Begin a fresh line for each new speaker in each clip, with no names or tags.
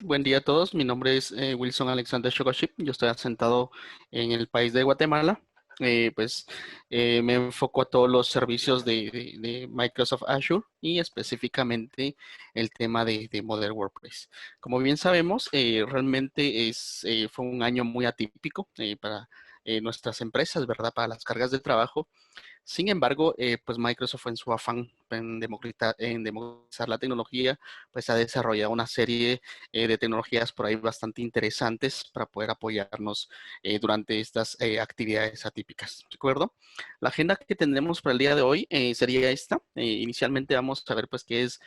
buen día a todos. Mi nombre es Wilson Alexander Shokoship. Yo estoy asentado en el país de Guatemala. Me enfoco a todos los servicios de Microsoft Azure y específicamente el tema de Modern Workplace. Como bien sabemos, realmente fue un año muy atípico para nuestras empresas, ¿verdad? Para las cargas de trabajo. Sin embargo, pues Microsoft en su afán en democratizar la tecnología, pues ha desarrollado una serie de tecnologías por ahí bastante interesantes para poder apoyarnos durante estas actividades atípicas. ¿De acuerdo? La agenda que tendremos para el día de hoy sería esta. Inicialmente vamos a ver pues qué es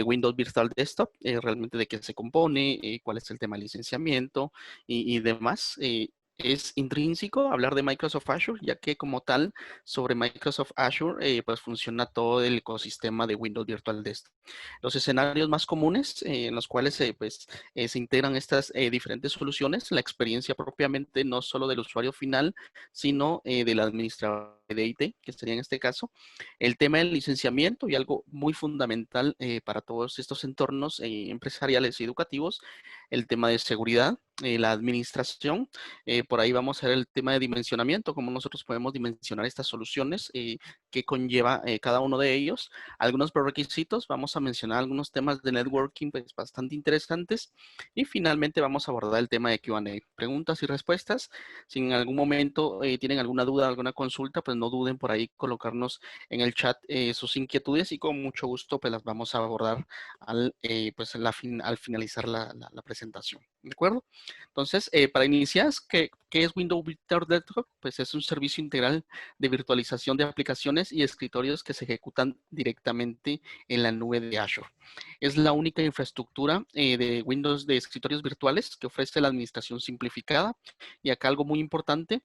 Windows Virtual Desktop, realmente de qué se compone, cuál es el tema de licenciamiento y demás. Es intrínseco hablar de Microsoft Azure, ya que como tal, sobre Microsoft Azure, pues funciona todo el ecosistema de Windows Virtual Desktop. Los escenarios más comunes en los cuales se integran estas diferentes soluciones, la experiencia propiamente no solo del usuario final, sino del administrador de IT, que sería en este caso, el tema del licenciamiento y algo muy fundamental para todos estos entornos empresariales y educativos, el tema de seguridad, la administración, por ahí vamos a ver el tema de dimensionamiento, cómo nosotros podemos dimensionar estas soluciones, qué conlleva cada uno de ellos. Algunos prerequisitos, vamos a mencionar algunos temas de networking pues, bastante interesantes. Y finalmente vamos a abordar el tema de Q&A, preguntas y respuestas. Si en algún momento tienen alguna duda, alguna consulta, pues no duden por ahí colocarnos en el chat sus inquietudes y con mucho gusto pues las vamos a abordar al finalizar la presentación. ¿De acuerdo? Entonces, para iniciar, ¿qué es Windows Virtual Desktop? Pues es un servicio integral de virtualización de aplicaciones y escritorios que se ejecutan directamente en la nube de Azure. Es la única infraestructura de Windows de escritorios virtuales que ofrece la administración simplificada. Y acá algo muy importante,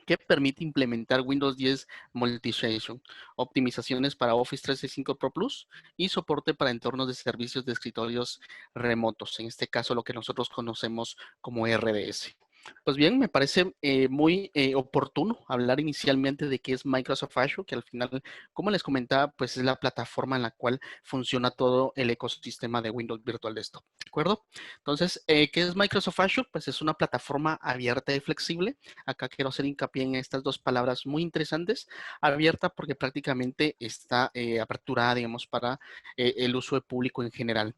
que permite implementar Windows 10 Multi-Session, optimizaciones para Office 365 Pro Plus y soporte para entornos de servicios de escritorios remotos, en este caso lo que nosotros conocemos como RDS. Pues bien, me parece muy oportuno hablar inicialmente de qué es Microsoft Azure, que al final, como les comentaba, pues es la plataforma en la cual funciona todo el ecosistema de Windows Virtual Desktop, ¿de acuerdo? Entonces, ¿qué es Microsoft Azure? Pues es una plataforma abierta y flexible. Acá quiero hacer hincapié en estas dos palabras muy interesantes, abierta porque prácticamente está aperturada, digamos, para el uso de público en general.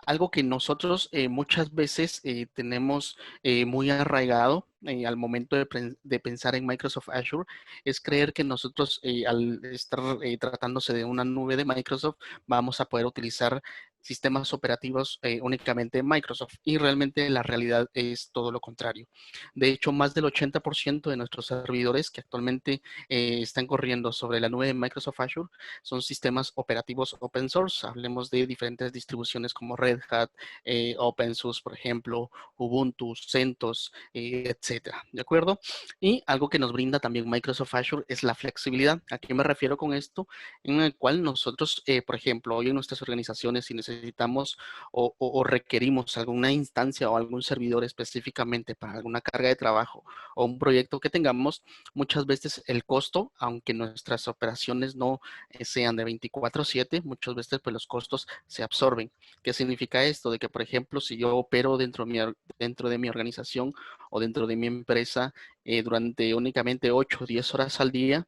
Algo que nosotros muchas veces tenemos muy arraigado al momento de pensar en Microsoft Azure es creer que nosotros al estar tratándose de una nube de Microsoft vamos a poder utilizar sistemas operativos únicamente de Microsoft y realmente la realidad es todo lo contrario. De hecho, más del 80% de nuestros servidores que actualmente están corriendo sobre la nube de Microsoft Azure son sistemas operativos open source. Hablemos de diferentes distribuciones como Red Hat, OpenSUSE, por ejemplo, Ubuntu, CentOS, etcétera. ¿De acuerdo? Y algo que nos brinda también Microsoft Azure es la flexibilidad. ¿A qué me refiero con esto? En el cual nosotros, por ejemplo, hoy en nuestras organizaciones, si necesitamos o requerimos alguna instancia o algún servidor específicamente para alguna carga de trabajo o un proyecto que tengamos, muchas veces el costo, aunque nuestras operaciones no sean de 24/7, muchas veces pues los costos se absorben. ¿Qué significa esto? De que, por ejemplo, si yo opero dentro de mi organización o dentro de mi empresa durante únicamente 8 o 10 horas al día,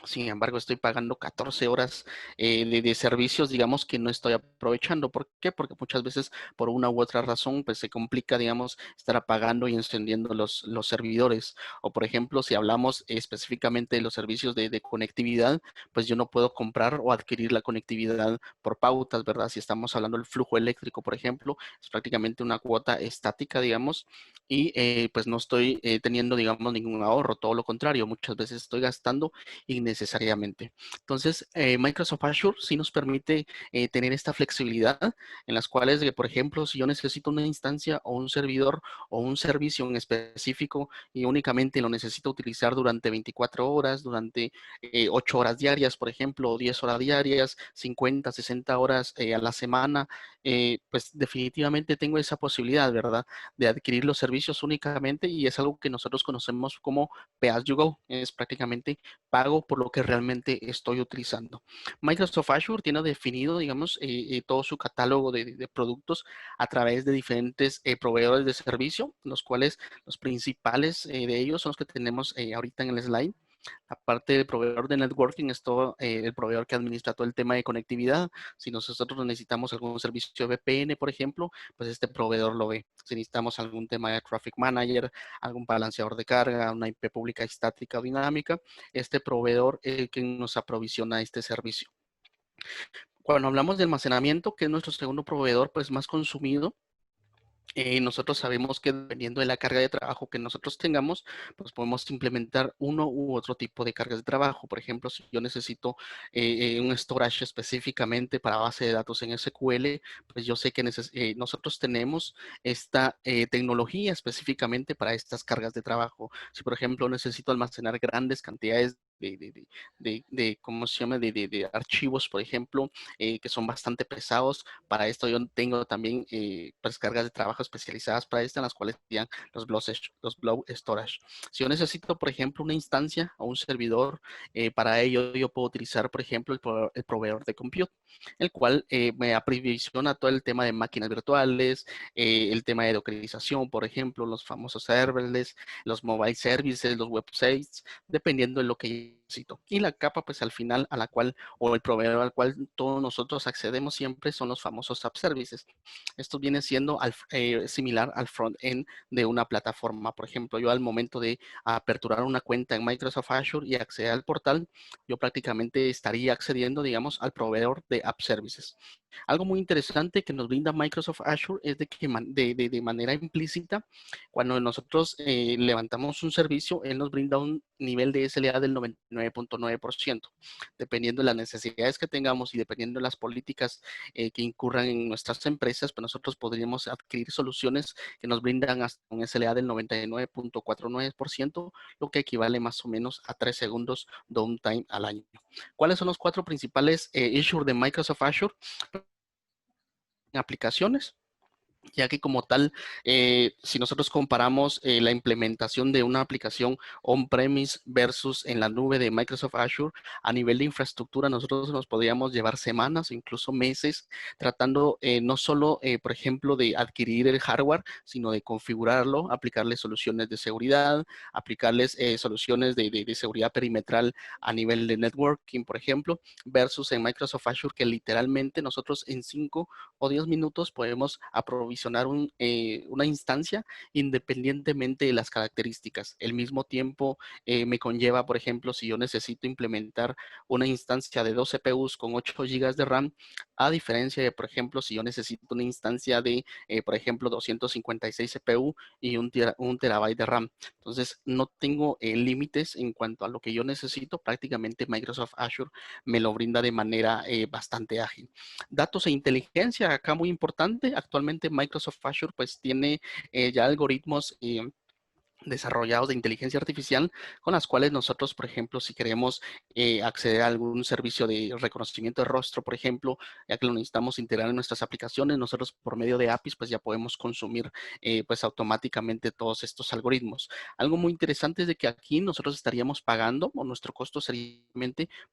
sin embargo, estoy pagando 14 horas de servicios, digamos, que no estoy aprovechando. ¿Por qué? Porque muchas veces, por una u otra razón, pues se complica, digamos, estar apagando y encendiendo los servidores. O, por ejemplo, si hablamos específicamente de los servicios de conectividad, pues yo no puedo comprar o adquirir la conectividad por pautas, ¿verdad? Si estamos hablando del flujo eléctrico, por ejemplo, es prácticamente una cuota estática, digamos, y pues no estoy teniendo, digamos, ningún ahorro. Todo lo contrario, muchas veces estoy gastando innecesariamente. Entonces, Microsoft Azure sí nos permite tener esta flexibilidad en las cuales, por ejemplo, si yo necesito una instancia o un servidor o un servicio en específico y únicamente lo necesito utilizar durante 24 horas, durante 8 horas diarias, por ejemplo, o 10 horas diarias, 50, 60 horas a la semana, pues definitivamente tengo esa posibilidad, ¿verdad? De adquirir los servicios únicamente y es algo que nosotros conocemos como Pay as you go. Es prácticamente pago por lo que realmente estoy utilizando. Microsoft Azure tiene definido, digamos, todo su catálogo de productos a través de diferentes proveedores de servicio, los cuales los principales de ellos son los que tenemos ahorita en el slide. Aparte del proveedor de networking, es todo el proveedor que administra todo el tema de conectividad. Si nosotros necesitamos algún servicio de VPN, por ejemplo, pues este proveedor lo ve. Si necesitamos algún tema de Traffic Manager, algún balanceador de carga, una IP pública estática o dinámica, este proveedor es el que nos aprovisiona este servicio. Cuando hablamos de almacenamiento, que es nuestro segundo proveedor pues más consumido, nosotros sabemos que dependiendo de la carga de trabajo que nosotros tengamos, pues podemos implementar uno u otro tipo de cargas de trabajo. Por ejemplo, si yo necesito un storage específicamente para base de datos en SQL, pues yo sé que nosotros tenemos esta tecnología específicamente para estas cargas de trabajo. Si, por ejemplo, necesito almacenar grandes cantidades ¿cómo se llama? De archivos, por ejemplo, que son bastante pesados. Para esto yo tengo también pues, cargas de trabajo especializadas para esto, en las cuales serían los blob storage. Si yo necesito, por ejemplo, una instancia o un servidor, para ello yo puedo utilizar, por ejemplo, el proveedor de compute, el cual me aprovisiona todo el tema de máquinas virtuales, el tema de dockerización, por ejemplo, los famosos serverless, los mobile services, los websites, dependiendo de lo que necesito. Y la capa, pues al final, a la cual, o el proveedor al cual todos nosotros accedemos siempre son los famosos app services. Esto viene siendo similar al front-end de una plataforma. Por ejemplo, yo al momento de aperturar una cuenta en Microsoft Azure y acceder al portal, yo prácticamente estaría accediendo, digamos, al proveedor de app services. Algo muy interesante que nos brinda Microsoft Azure es de que de manera implícita, cuando nosotros levantamos un servicio, él nos brinda un nivel de SLA del 99.9%. Dependiendo de las necesidades que tengamos y dependiendo de las políticas que incurran en nuestras empresas, pues nosotros podríamos adquirir soluciones que nos brindan hasta un SLA del 99.49%, lo que equivale más o menos a 3 segundos downtime al año. ¿Cuáles son los 4 principales issues de Microsoft Azure? Aplicaciones, ya que como tal, si nosotros comparamos la implementación de una aplicación on-premise versus en la nube de Microsoft Azure, a nivel de infraestructura, nosotros nos podríamos llevar semanas, incluso meses, tratando no solo, por ejemplo, de adquirir el hardware, sino de configurarlo, aplicarle soluciones de seguridad, aplicarles soluciones de seguridad perimetral a nivel de networking, por ejemplo, versus en Microsoft Azure, que literalmente nosotros en 5 o 10 minutos podemos aprovisionar una instancia independientemente de las características. El mismo tiempo me conlleva, por ejemplo, si yo necesito implementar una instancia de 2 CPUs con 8 GB de RAM, a diferencia de, por ejemplo, si yo necesito una instancia de, por ejemplo, 256 CPU y un terabyte de RAM. Entonces, no tengo límites en cuanto a lo que yo necesito. Prácticamente Microsoft Azure me lo brinda de manera bastante ágil. Datos e inteligencia, acá muy importante. Actualmente Microsoft Azure pues tiene ya algoritmos desarrollados de inteligencia artificial con las cuales nosotros, por ejemplo, si queremos acceder a algún servicio de reconocimiento de rostro, por ejemplo, ya que lo necesitamos integrar en nuestras aplicaciones, nosotros por medio de APIs, pues ya podemos consumir pues automáticamente todos estos algoritmos. Algo muy interesante es de que aquí nosotros estaríamos pagando o nuestro costo sería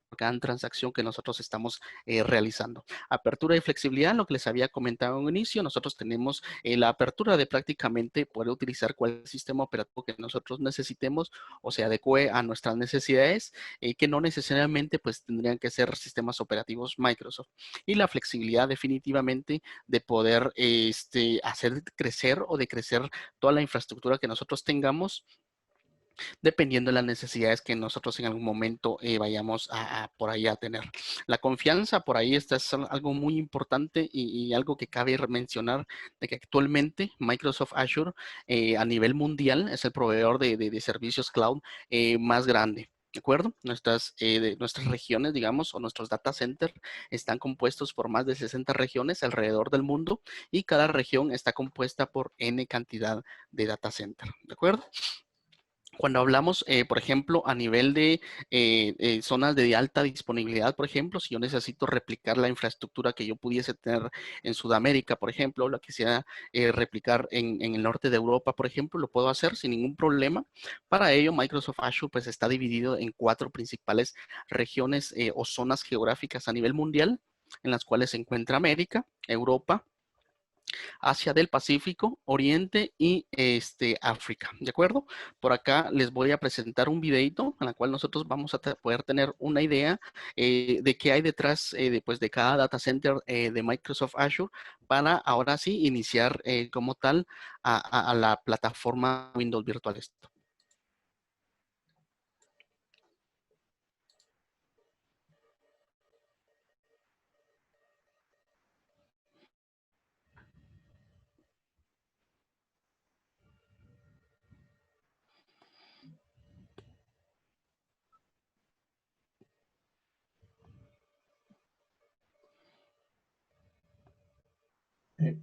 por cada transacción que nosotros estamos realizando. Apertura y flexibilidad, lo que les había comentado en un inicio, nosotros tenemos la apertura de prácticamente poder utilizar cualquier sistema operativo que nosotros necesitemos o se adecue a nuestras necesidades, que no necesariamente pues tendrían que ser sistemas operativos Microsoft. Y la flexibilidad definitivamente de poder hacer crecer o decrecer toda la infraestructura que nosotros tengamos dependiendo de las necesidades que nosotros en algún momento vayamos por ahí a tener. La confianza, por ahí esta es algo muy importante y algo que cabe mencionar, de que actualmente Microsoft Azure a nivel mundial es el proveedor de servicios cloud más grande. ¿De acuerdo? Nuestras regiones, digamos, o nuestros data centers están compuestos por más de 60 regiones alrededor del mundo y cada región está compuesta por N cantidad de data center. ¿De acuerdo? Cuando hablamos, por ejemplo, a nivel de zonas de alta disponibilidad, por ejemplo, si yo necesito replicar la infraestructura que yo pudiese tener en Sudamérica, por ejemplo, la quisiera replicar en el norte de Europa, por ejemplo, lo puedo hacer sin ningún problema. Para ello, Microsoft Azure pues está dividido en 4 principales regiones o zonas geográficas a nivel mundial, en las cuales se encuentra América, Europa, Asia del Pacífico, Oriente y África, ¿de acuerdo? Por acá les voy a presentar un videito en el cual nosotros vamos a poder tener una idea de qué hay detrás de cada data center de Microsoft Azure para ahora sí iniciar como tal a la plataforma Windows Virtual Desktop.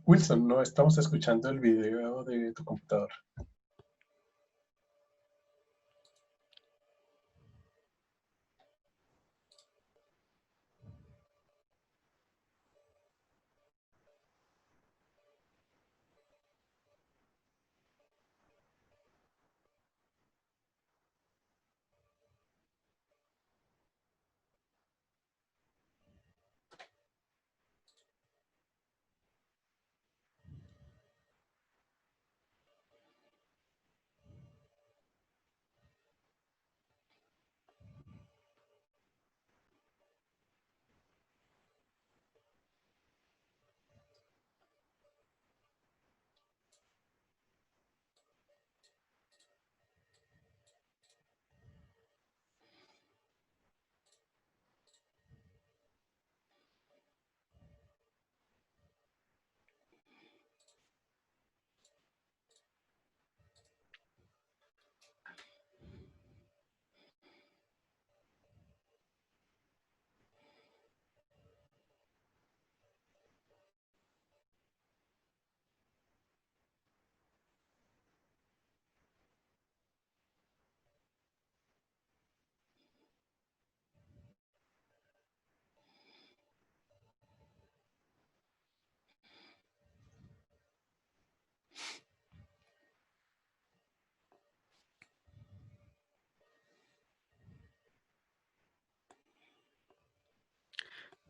Wilson, no estamos escuchando el video de tu computador.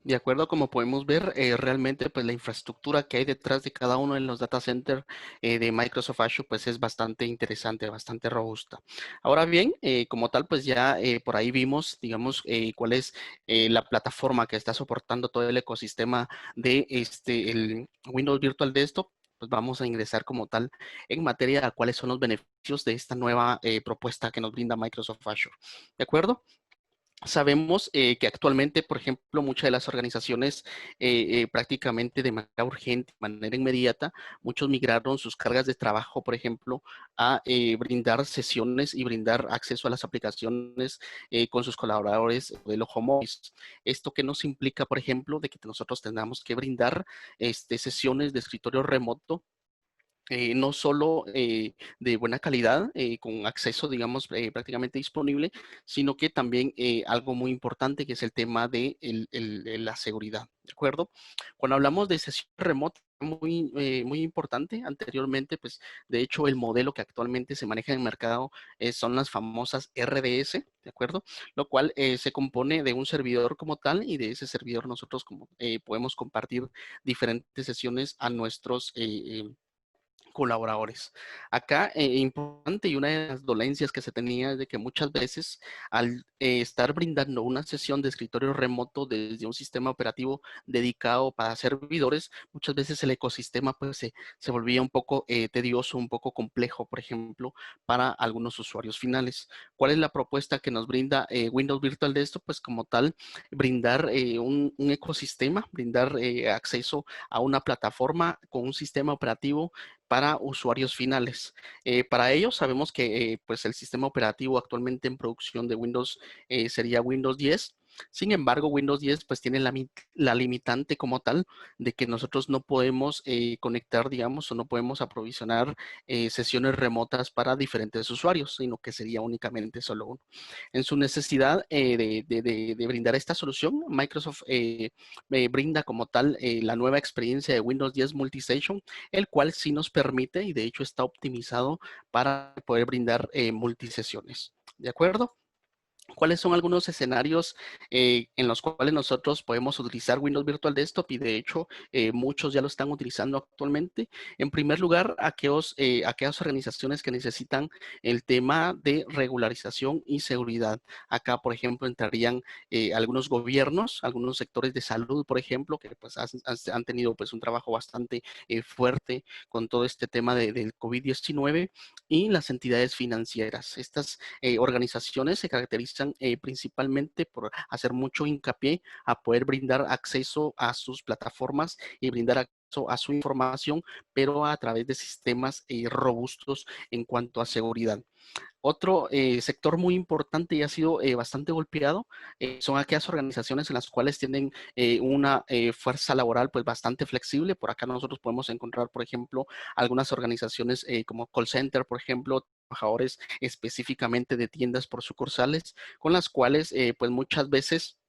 De acuerdo, como podemos ver, realmente pues la infraestructura que hay detrás de cada uno de los data centers de Microsoft Azure pues es bastante interesante, bastante robusta. Ahora bien, como tal pues ya por ahí vimos, digamos, cuál es la plataforma que está soportando todo el ecosistema de el Windows Virtual Desktop. Pues vamos a ingresar como tal en materia a cuáles son los beneficios de esta nueva propuesta que nos brinda Microsoft Azure. ¿De acuerdo? Sabemos que actualmente, por ejemplo, muchas de las organizaciones prácticamente de manera urgente, de manera inmediata, muchos migraron sus cargas de trabajo, por ejemplo, a brindar sesiones y brindar acceso a las aplicaciones con sus colaboradores de los home office. Esto que nos implica, por ejemplo, de que nosotros tengamos que brindar sesiones de escritorio remoto no solo de buena calidad, con acceso, digamos, prácticamente disponible, sino que también algo muy importante que es el tema de la seguridad, ¿de acuerdo? Cuando hablamos de sesión remota, muy importante anteriormente, pues de hecho el modelo que actualmente se maneja en el mercado son las famosas RDS, ¿de acuerdo? Lo cual se compone de un servidor como tal y de ese servidor nosotros como podemos compartir diferentes sesiones a nuestros colaboradores. Acá, importante y una de las dolencias que se tenía es de que muchas veces al estar brindando una sesión de escritorio remoto desde un sistema operativo dedicado para servidores, muchas veces el ecosistema pues se volvía un poco tedioso, un poco complejo, por ejemplo, para algunos usuarios finales. ¿Cuál es la propuesta que nos brinda Windows Virtual Desktop? Pues como tal, brindar un ecosistema, brindar acceso a una plataforma con un sistema operativo para usuarios finales. Para ello, sabemos que pues el sistema operativo actualmente en producción de Windows sería Windows 10. Sin embargo, Windows 10 pues tiene la limitante como tal de que nosotros no podemos conectar, digamos, o no podemos aprovisionar sesiones remotas para diferentes usuarios, sino que sería únicamente solo uno. En su necesidad de brindar esta solución, Microsoft brinda como tal la nueva experiencia de Windows 10 Multistation, el cual sí nos permite y de hecho está optimizado para poder brindar multisesiones. ¿De acuerdo? ¿Cuáles son algunos escenarios en los cuales nosotros podemos utilizar Windows Virtual Desktop? Y de hecho, muchos ya lo están utilizando actualmente. En primer lugar, aquellas organizaciones que necesitan el tema de regularización y seguridad. Acá, por ejemplo, entrarían algunos gobiernos, algunos sectores de salud, por ejemplo, que pues han tenido pues un trabajo bastante fuerte con todo este tema del COVID-19 y las entidades financieras. Estas organizaciones se caracterizan principalmente por hacer mucho hincapié a poder brindar acceso a sus plataformas y brindar acceso a su información, pero a través de sistemas robustos en cuanto a seguridad. Otro sector muy importante y ha sido bastante golpeado son aquellas organizaciones en las cuales tienen una fuerza laboral pues bastante flexible. Por acá nosotros podemos encontrar, por ejemplo, algunas organizaciones como call center, por ejemplo, trabajadores específicamente de tiendas por sucursales, con las cuales pues muchas veces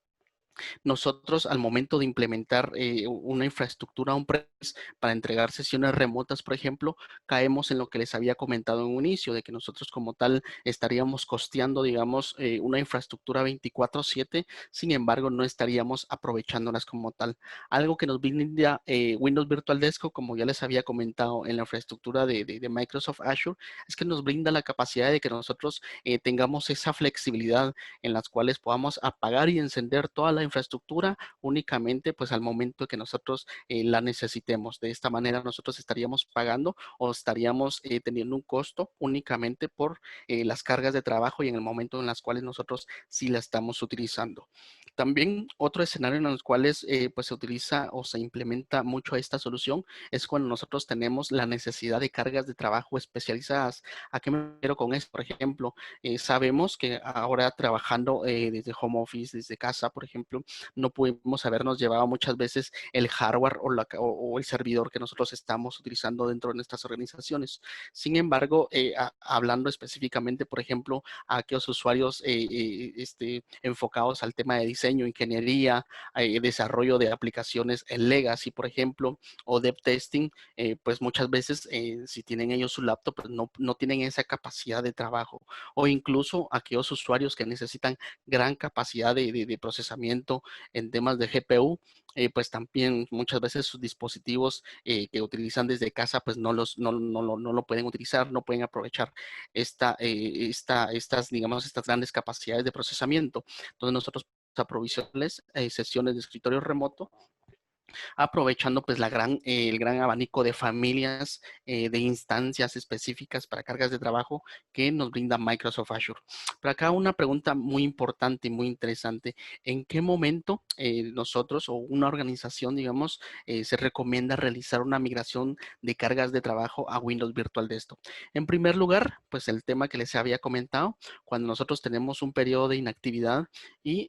nosotros al momento de implementar una infraestructura on-premise para entregar sesiones remotas, por ejemplo, caemos en lo que les había comentado en un inicio, de que nosotros como tal estaríamos costeando, digamos, una infraestructura 24/7, sin embargo, no estaríamos aprovechándolas como tal. Algo que nos brinda Windows Virtual Desktop, como ya les había comentado en la infraestructura de Microsoft Azure, es que nos brinda la capacidad de que nosotros tengamos esa flexibilidad en las cuales podamos apagar y encender toda la infraestructura únicamente pues al momento que nosotros la necesitemos. De esta manera nosotros estaríamos pagando o estaríamos teniendo un costo únicamente por las cargas de trabajo y en el momento en las cuales nosotros sí la estamos utilizando. También otro escenario en los cuales pues se utiliza o se implementa mucho esta solución es cuando nosotros tenemos la necesidad de cargas de trabajo especializadas. ¿A qué me refiero con esto? Por ejemplo, sabemos que ahora trabajando desde home office, desde casa, por ejemplo, no pudimos habernos llevado muchas veces el hardware o el servidor que nosotros estamos utilizando dentro de nuestras organizaciones. Sin embargo, hablando específicamente, por ejemplo, a aquellos usuarios enfocados al tema de diseño, ingeniería, desarrollo de aplicaciones en legacy, por ejemplo, o dev testing, pues muchas veces si tienen ellos su laptop, pues no tienen esa capacidad de trabajo o incluso aquellos usuarios que necesitan gran capacidad de procesamiento en temas de GPU, pues también muchas veces sus dispositivos que utilizan desde casa, pues no lo pueden utilizar, no pueden aprovechar digamos, estas grandes capacidades de procesamiento. Entonces nosotros aprovisionarles sesiones de escritorio remoto aprovechando pues el gran abanico de familias, de instancias específicas para cargas de trabajo que nos brinda Microsoft Azure. Pero acá una pregunta muy importante y muy interesante. ¿En qué momento nosotros o una organización, digamos, se recomienda realizar una migración de cargas de trabajo a Windows Virtual Desktop? En primer lugar, pues el tema que les había comentado, cuando nosotros tenemos un periodo de inactividad y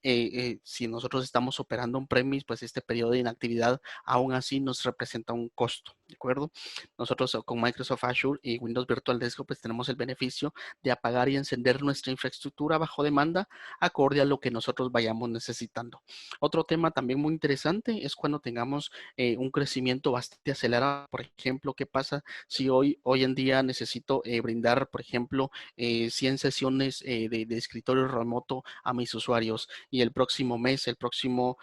si nosotros estamos operando un premise, pues este periodo de inactividad aún así nos representa un costo, ¿de acuerdo? Nosotros con Microsoft Azure y Windows Virtual Desktop pues tenemos el beneficio de apagar y encender nuestra infraestructura bajo demanda acorde a lo que nosotros vayamos necesitando. Otro tema también muy interesante es cuando tengamos un crecimiento bastante acelerado. Por ejemplo, ¿qué pasa si hoy en día necesito brindar, por ejemplo, 100 sesiones de escritorio remoto a mis usuarios y el próximo mes, el próximo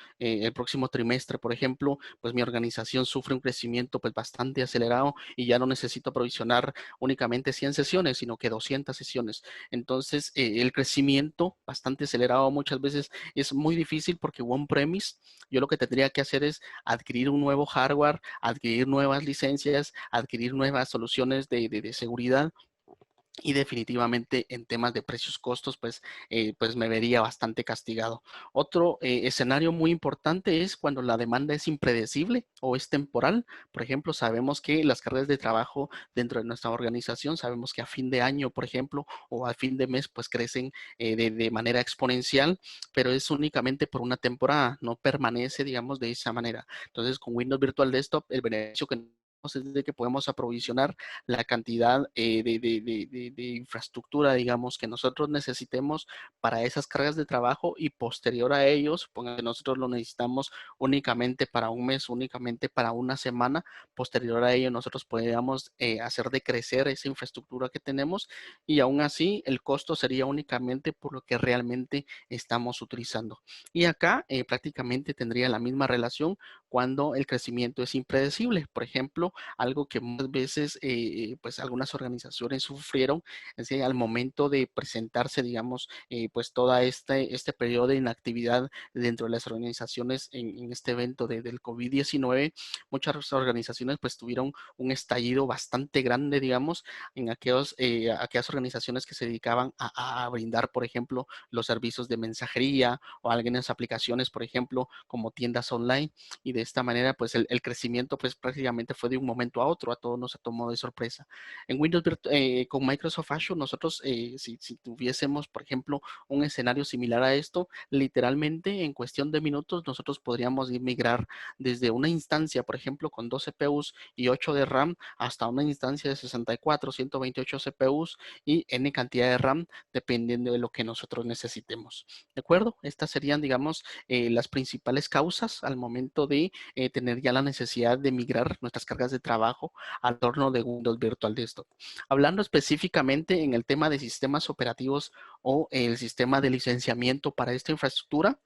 trimestre, por ejemplo, pues mi organización sufre un crecimiento pues bastante acelerado y ya no necesito aprovisionar únicamente 100 sesiones, sino que 200 sesiones. Entonces, el crecimiento bastante acelerado muchas veces es muy difícil porque on-premise, yo lo que tendría que hacer es adquirir un nuevo hardware, adquirir nuevas licencias, adquirir nuevas soluciones de seguridad y definitivamente en temas de precios costos, pues me vería bastante castigado. Otro escenario muy importante es cuando la demanda es impredecible o es temporal. Por ejemplo, sabemos que las cargas de trabajo dentro de nuestra organización, sabemos que a fin de año, por ejemplo, o a fin de mes, pues crecen de manera exponencial, pero es únicamente por una temporada, no permanece, digamos, de esa manera. Entonces, con Windows Virtual Desktop, el beneficio que tenemos es de que podemos aprovisionar la cantidad de infraestructura, digamos, que nosotros necesitemos para esas cargas de trabajo y posterior a ellos, pongan que nosotros lo necesitamos únicamente para un mes, únicamente para una semana, posterior a ello nosotros podríamos hacer decrecer esa infraestructura que tenemos y aún así el costo sería únicamente por lo que realmente estamos utilizando. Y acá prácticamente tendría la misma relación cuando el crecimiento es impredecible. Por ejemplo, algo que muchas veces pues algunas organizaciones sufrieron es que al momento de presentarse, digamos, pues toda este periodo de inactividad dentro de las organizaciones en este evento del COVID-19, muchas organizaciones pues tuvieron un estallido bastante grande, digamos, en aquellas organizaciones que se dedicaban a brindar, por ejemplo, los servicios de mensajería o algunas aplicaciones, por ejemplo, como tiendas online y de esta manera pues el crecimiento pues prácticamente fue de un momento a otro, a todos nos tomó de sorpresa. En Windows con Microsoft Azure nosotros si tuviésemos por ejemplo un escenario similar a esto, literalmente en cuestión de minutos nosotros podríamos migrar desde una instancia por ejemplo con 2 CPUs y 8 de RAM hasta una instancia de 64, 128 CPUs y N cantidad de RAM dependiendo de lo que nosotros necesitemos. ¿De acuerdo? Estas serían, digamos, las principales causas al momento de tener ya la necesidad de migrar nuestras cargas de trabajo al entorno de Windows Virtual Desktop. Hablando específicamente en el tema de sistemas operativos o el sistema de licenciamiento para esta infraestructura,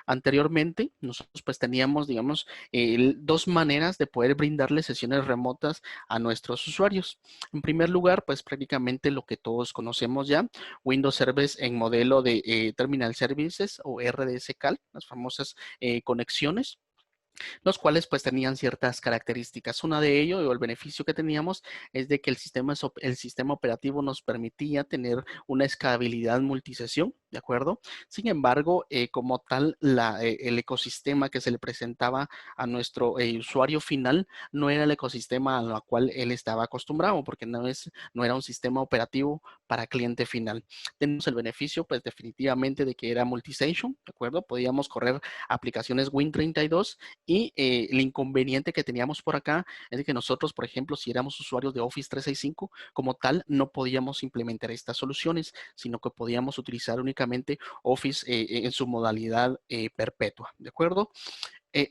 anteriormente nosotros pues teníamos, digamos, dos maneras de poder brindarle sesiones remotas a nuestros usuarios. En primer lugar, pues prácticamente lo que todos conocemos ya, Windows Service en modelo de Terminal Services o RDS-CAL, las famosas conexiones los cuales pues tenían ciertas características. Una de ello, o el beneficio que teníamos, es de que el sistema operativo nos permitía tener una escalabilidad multisesión, ¿de acuerdo? Sin embargo, como tal, el ecosistema que se le presentaba a nuestro usuario final no era el ecosistema a lo cual él estaba acostumbrado, porque no era un sistema operativo para cliente final. Tenemos el beneficio, pues definitivamente, de que era multisession, ¿de acuerdo? Podíamos correr aplicaciones Win32 y el inconveniente que teníamos por acá es de que nosotros, por ejemplo, si éramos usuarios de Office 365, como tal, no podíamos implementar estas soluciones, sino que podíamos utilizar únicamente Office en su modalidad perpetua, ¿de acuerdo?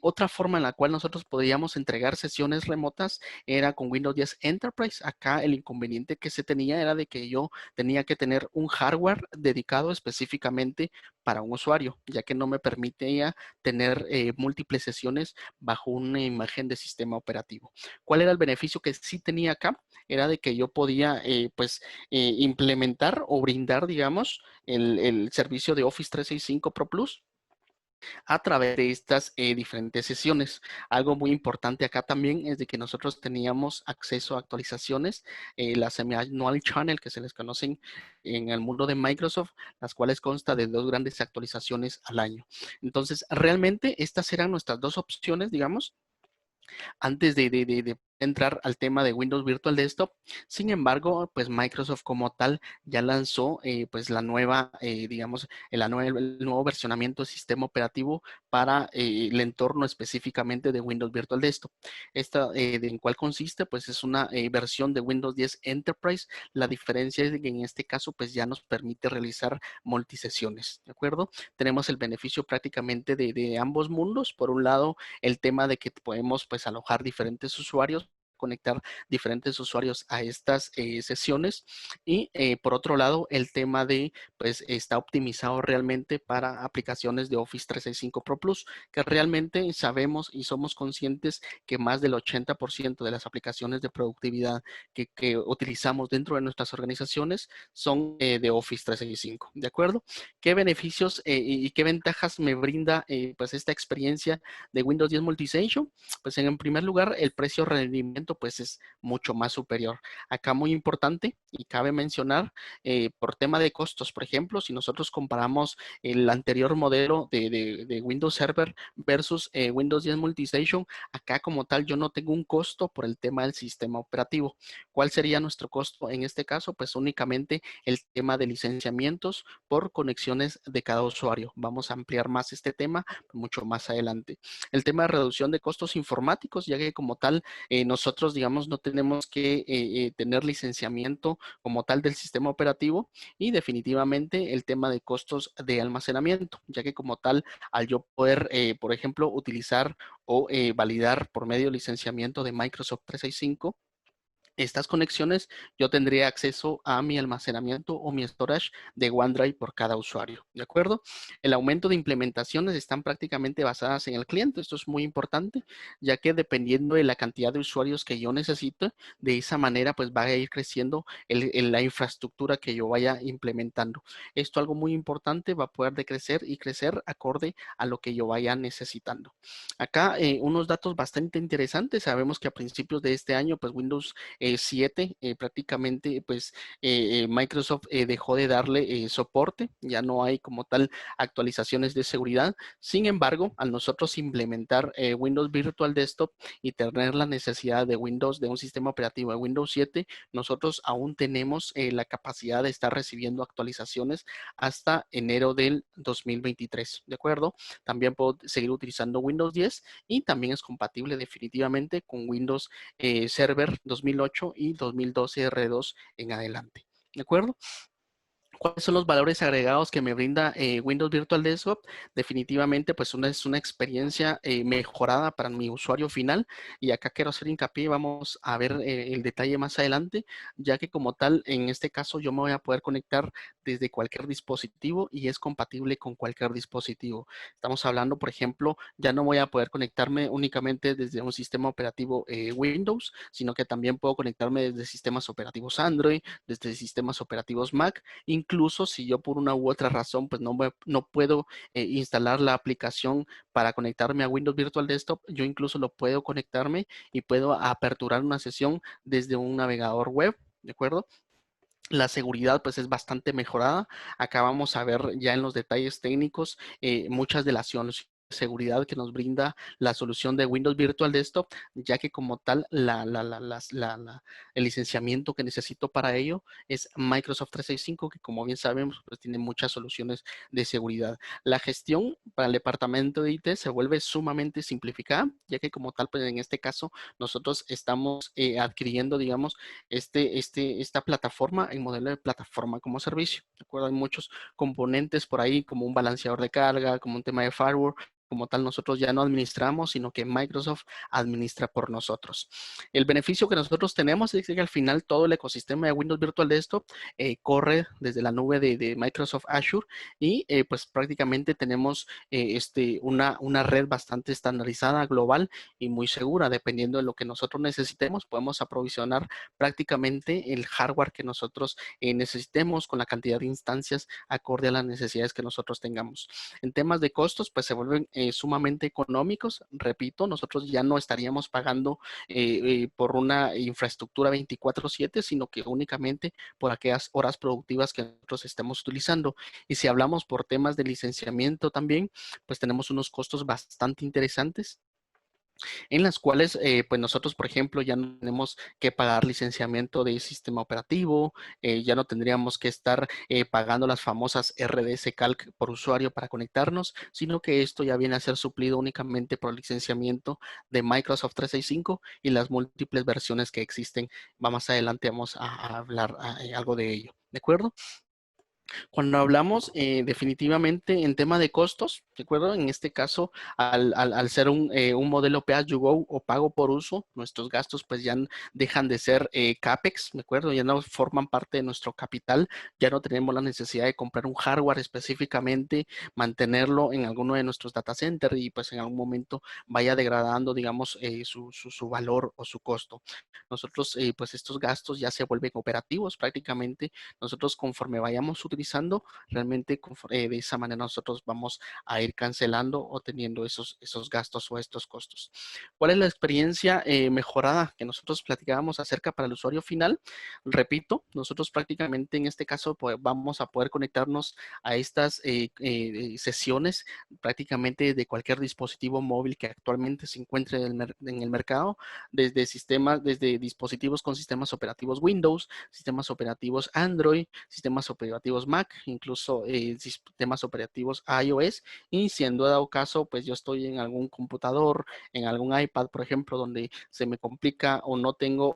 Otra forma en la cual nosotros podríamos entregar sesiones remotas era con Windows 10 Enterprise. Acá el inconveniente que se tenía era de que yo tenía que tener un hardware dedicado específicamente para un usuario, ya que no me permitía tener múltiples sesiones bajo una imagen de sistema operativo. ¿Cuál era el beneficio que sí tenía acá? Era de que yo podía implementar o brindar, digamos, el servicio de Office 365 Pro Plus a través de estas diferentes sesiones. Algo muy importante acá también es de que nosotros teníamos acceso a actualizaciones, la semi-annual channel que se les conocen en el mundo de Microsoft, las cuales consta de dos grandes actualizaciones al año. Entonces, realmente estas eran nuestras dos opciones, digamos, antes de entrar al tema de Windows Virtual Desktop. Sin embargo, pues Microsoft como tal ya lanzó pues la nueva, digamos, el nuevo versionamiento del sistema operativo para el entorno específicamente de Windows Virtual Desktop. Esta, ¿en cuál consiste? Pues es una versión de Windows 10 Enterprise. La diferencia es que en este caso pues ya nos permite realizar multisesiones, ¿de acuerdo? Tenemos el beneficio prácticamente de ambos mundos. Por un lado, el tema de que podemos pues alojar diferentes usuarios, conectar diferentes usuarios a estas sesiones y por otro lado el tema de pues está optimizado realmente para aplicaciones de Office 365 Pro Plus que realmente sabemos y somos conscientes que más del 80% de las aplicaciones de productividad que utilizamos dentro de nuestras organizaciones son de Office 365, ¿de acuerdo? ¿Qué beneficios y qué ventajas me brinda pues esta experiencia de Windows 10 Multisession? Pues en primer lugar, el precio rendimiento licenciamiento pues es mucho más superior. Acá muy importante y cabe mencionar por tema de costos, por ejemplo, si nosotros comparamos el anterior modelo de Windows Server versus Windows 10 Multistation, acá como tal yo no tengo un costo por el tema del sistema operativo. ¿Cuál sería nuestro costo en este caso? Pues únicamente el tema de licenciamientos por conexiones de cada usuario. Vamos a ampliar más este tema mucho más adelante. El tema de reducción de costos informáticos, ya que como tal nosotros, digamos, no tenemos que tener licenciamiento como tal del sistema operativo y definitivamente el tema de costos de almacenamiento, ya que como tal, al yo poder, por ejemplo, utilizar o validar por medio de licenciamiento de Microsoft 365, estas conexiones, yo tendría acceso a mi almacenamiento o mi storage de OneDrive por cada usuario, ¿de acuerdo? El aumento de implementaciones están prácticamente basadas en el cliente. Esto es muy importante, ya que dependiendo de la cantidad de usuarios que yo necesito, de esa manera pues va a ir creciendo la infraestructura que yo vaya implementando. Esto algo muy importante, va a poder decrecer y crecer acorde a lo que yo vaya necesitando. Acá unos datos bastante interesantes. Sabemos que a principios de este año pues Windows 7, prácticamente pues Microsoft dejó de darle soporte, ya no hay como tal actualizaciones de seguridad. Sin embargo, al nosotros implementar Windows Virtual Desktop y tener la necesidad de Windows, de un sistema operativo de Windows 7, nosotros aún tenemos la capacidad de estar recibiendo actualizaciones hasta enero del 2023, ¿de acuerdo? También puedo seguir utilizando Windows 10 y también es compatible definitivamente con Windows Server 2008 y 2012 R2 en adelante. ¿De acuerdo? ¿Cuáles son los valores agregados que me brinda Windows Virtual Desktop? Definitivamente, pues es una experiencia mejorada para mi usuario final. Y acá quiero hacer hincapié, vamos a ver el detalle más adelante, ya que como tal, en este caso yo me voy a poder conectar desde cualquier dispositivo y es compatible con cualquier dispositivo. Estamos hablando, por ejemplo, ya no voy a poder conectarme únicamente desde un sistema operativo Windows, sino que también puedo conectarme desde sistemas operativos Android, desde sistemas operativos Mac. Incluso si yo por una u otra razón pues no puedo instalar la aplicación para conectarme a Windows Virtual Desktop, yo incluso lo puedo conectarme y puedo aperturar una sesión desde un navegador web, ¿de acuerdo? La seguridad pues es bastante mejorada. Acá vamos a ver ya en los detalles técnicos muchas de las soluciones de seguridad que nos brinda la solución de Windows Virtual Desktop, ya que como tal el licenciamiento que necesito para ello es Microsoft 365, que como bien sabemos pues tiene muchas soluciones de seguridad. La gestión para el departamento de IT se vuelve sumamente simplificada, ya que como tal pues en este caso nosotros estamos adquiriendo digamos esta plataforma en modelo de plataforma como servicio. ¿De acuerdo? Hay muchos componentes por ahí, como un balanceador de carga, como un tema de firewall. Como tal, nosotros ya no administramos, sino que Microsoft administra por nosotros. El beneficio que nosotros tenemos es que al final todo el ecosistema de Windows Virtual Desktop corre desde la nube de Microsoft Azure y pues prácticamente tenemos una red bastante estandarizada, global y muy segura. Dependiendo de lo que nosotros necesitemos, podemos aprovisionar prácticamente el hardware que nosotros necesitemos con la cantidad de instancias acorde a las necesidades que nosotros tengamos. En temas de costos, pues se vuelven sumamente económicos. Repito, nosotros ya no estaríamos pagando por una infraestructura 24/7, sino que únicamente por aquellas horas productivas que nosotros estemos utilizando. Y si hablamos por temas de licenciamiento también, pues tenemos unos costos bastante interesantes en las cuales pues nosotros, por ejemplo, ya no tenemos que pagar licenciamiento de sistema operativo, ya no tendríamos que estar pagando las famosas RDS Calc por usuario para conectarnos, sino que esto ya viene a ser suplido únicamente por el licenciamiento de Microsoft 365 y las múltiples versiones que existen. Más adelante vamos a hablar algo de ello, ¿de acuerdo? Cuando hablamos definitivamente en tema de costos, ¿de acuerdo? En este caso, al ser un modelo pay as you go o pago por uso, nuestros gastos pues ya dejan de ser CAPEX, ¿de acuerdo? Ya no forman parte de nuestro capital, ya no tenemos la necesidad de comprar un hardware específicamente, mantenerlo en alguno de nuestros data centers y pues en algún momento vaya degradando, digamos, su valor o su costo. Nosotros pues estos gastos ya se vuelven operativos prácticamente. Nosotros conforme vayamos utilizando utilizando, realmente de esa manera nosotros vamos a ir cancelando o teniendo esos gastos o estos costos. ¿Cuál es la experiencia mejorada que nosotros platicábamos acerca para el usuario final? Repito, nosotros prácticamente en este caso pues, vamos a poder conectarnos a estas sesiones prácticamente de cualquier dispositivo móvil que actualmente se encuentre en el mercado, desde sistemas, desde dispositivos con sistemas operativos Windows, sistemas operativos Android, sistemas operativos Mac, incluso sistemas operativos iOS, y si en dado caso, pues yo estoy en algún computador, en algún iPad, por ejemplo, donde se me complica o tengo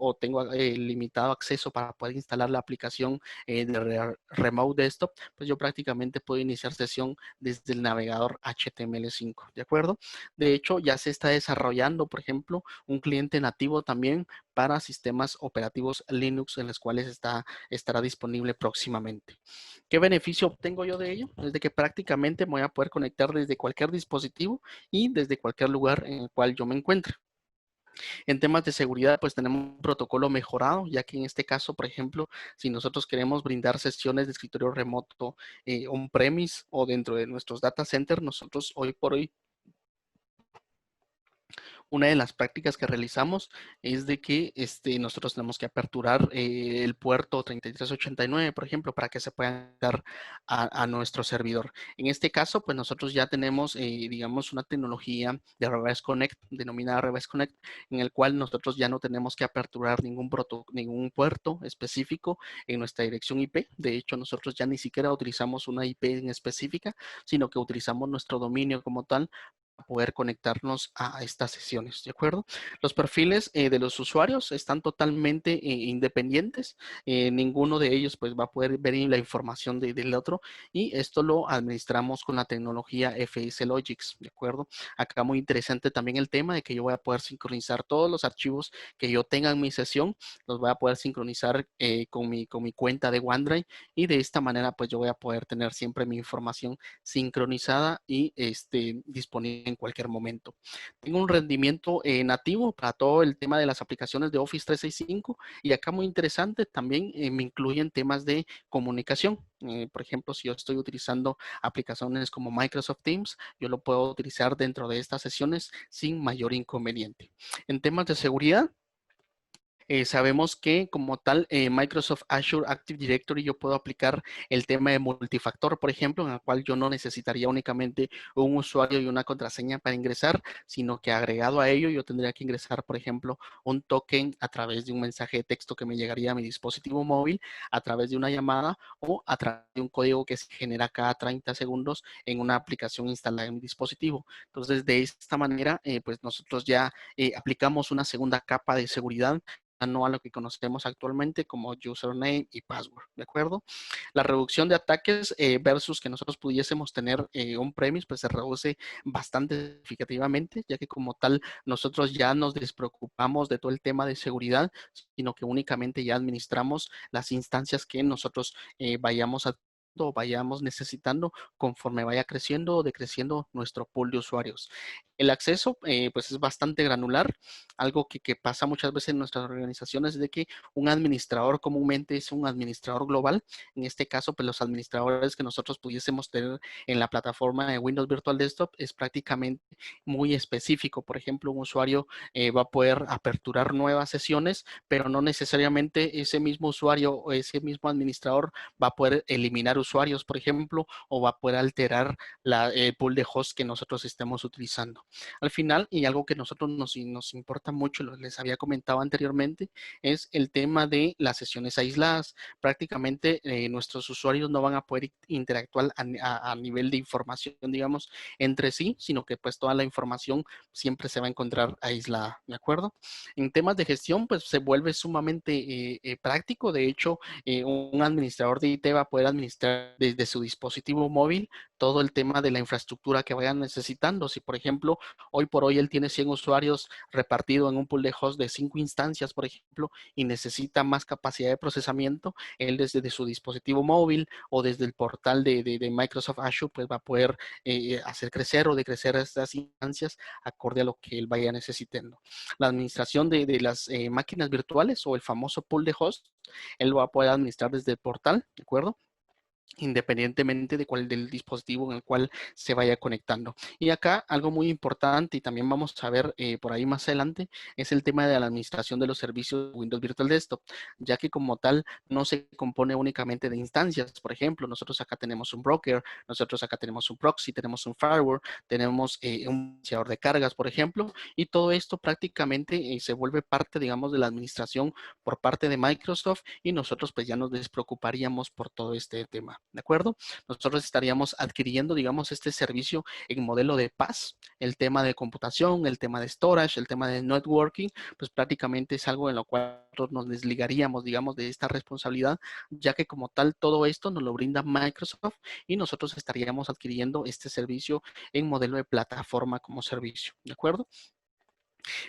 limitado acceso para poder instalar la aplicación de Remote Desktop, pues yo prácticamente puedo iniciar sesión desde el navegador HTML5, ¿de acuerdo? De hecho, ya se está desarrollando, por ejemplo, un cliente nativo también para sistemas operativos Linux en los cuales estará disponible próximamente. ¿Qué beneficio obtengo yo de ello? Es de que prácticamente me voy a poder conectar desde cualquier dispositivo y desde cualquier lugar en el cual yo me encuentre. En temas de seguridad, pues tenemos un protocolo mejorado, ya que en este caso, por ejemplo, si nosotros queremos brindar sesiones de escritorio remoto on-premise o dentro de nuestros data centers, nosotros hoy por hoy una de las prácticas que realizamos es de que nosotros tenemos que aperturar el puerto 3389, por ejemplo, para que se pueda dar a nuestro servidor. En este caso, pues nosotros ya tenemos, digamos, una tecnología de Reverse Connect, denominada Reverse Connect, en el cual nosotros ya no tenemos que aperturar ningún puerto específico en nuestra dirección IP. De hecho, nosotros ya ni siquiera utilizamos una IP en específica, sino que utilizamos nuestro dominio como tal poder conectarnos a estas sesiones, ¿de acuerdo? Los perfiles de los usuarios están totalmente independientes, ninguno de ellos pues va a poder ver la información del otro y esto lo administramos con la tecnología FS Logics, ¿de acuerdo? Acá muy interesante también el tema de que yo voy a poder sincronizar todos los archivos que yo tenga en mi sesión, los voy a poder sincronizar con mi cuenta de OneDrive y de esta manera pues yo voy a poder tener siempre mi información sincronizada y disponible en cualquier momento. Tengo un rendimiento nativo para todo el tema de las aplicaciones de Office 365 y acá muy interesante también me incluyen temas de comunicación. Por ejemplo, si yo estoy utilizando aplicaciones como Microsoft Teams, yo lo puedo utilizar dentro de estas sesiones sin mayor inconveniente. En temas de seguridad, sabemos que como tal Microsoft Azure Active Directory yo puedo aplicar el tema de multifactor, por ejemplo, en el cual yo no necesitaría únicamente un usuario y una contraseña para ingresar, sino que agregado a ello yo tendría que ingresar, por ejemplo, un token a través de un mensaje de texto que me llegaría a mi dispositivo móvil, a través de una llamada o a través de un código que se genera cada 30 segundos en una aplicación instalada en mi dispositivo. Entonces, de esta manera, pues nosotros ya aplicamos una segunda capa de seguridad no a lo que conocemos actualmente como username y password, ¿de acuerdo? La reducción de ataques versus que nosotros pudiésemos tener on-premise, pues se reduce bastante significativamente, ya que como tal nosotros ya nos despreocupamos de todo el tema de seguridad, sino que únicamente ya administramos las instancias que nosotros vayamos a o vayamos necesitando conforme vaya creciendo o decreciendo nuestro pool de usuarios. El acceso, pues es bastante granular, algo que pasa muchas veces en nuestras organizaciones es de que un administrador comúnmente es un administrador global. En este caso, pues los administradores que nosotros pudiésemos tener en la plataforma de Windows Virtual Desktop es prácticamente muy específico. Por ejemplo, un usuario va a poder aperturar nuevas sesiones, pero no necesariamente ese mismo usuario o ese mismo administrador va a poder eliminar usuarios, por ejemplo, o va a poder alterar el pool de hosts que nosotros estemos utilizando. Al final, y algo que nosotros nos importa mucho, les había comentado anteriormente, es el tema de las sesiones aisladas. Prácticamente nuestros usuarios no van a poder interactuar a nivel de información, digamos, entre sí, sino que pues toda la información siempre se va a encontrar aislada, ¿de acuerdo? En temas de gestión, pues se vuelve sumamente práctico. De hecho, un administrador de IT va a poder administrar desde su dispositivo móvil todo el tema de la infraestructura que vayan necesitando. Si, por ejemplo, hoy por hoy él tiene 100 usuarios repartido en un pool de host de 5 instancias, por ejemplo, y necesita más capacidad de procesamiento, él desde su dispositivo móvil o desde el portal de Microsoft Azure, pues va a poder hacer crecer o decrecer estas instancias acorde a lo que él vaya necesitando. La administración de las máquinas virtuales o el famoso pool de host, él lo va a poder administrar desde el portal, ¿de acuerdo? independientemente de cuál del dispositivo en el cual se vaya conectando. Y acá algo muy importante y también vamos a ver por ahí más adelante es el tema de la administración de los servicios de Windows Virtual Desktop, ya que como tal no se compone únicamente de instancias. Por ejemplo, nosotros acá tenemos un broker, nosotros acá tenemos un proxy, tenemos un firewall, tenemos un iniciador de cargas, por ejemplo, y todo esto prácticamente se vuelve parte, digamos, de la administración por parte de Microsoft y nosotros pues ya nos despreocuparíamos por todo este tema. ¿De acuerdo? Nosotros estaríamos adquiriendo, digamos, este servicio en modelo de PaaS, el tema de computación, el tema de storage, el tema de networking, pues prácticamente es algo en lo cual nos desligaríamos, digamos, de esta responsabilidad, ya que como tal todo esto nos lo brinda Microsoft y nosotros estaríamos adquiriendo este servicio en modelo de plataforma como servicio, ¿de acuerdo?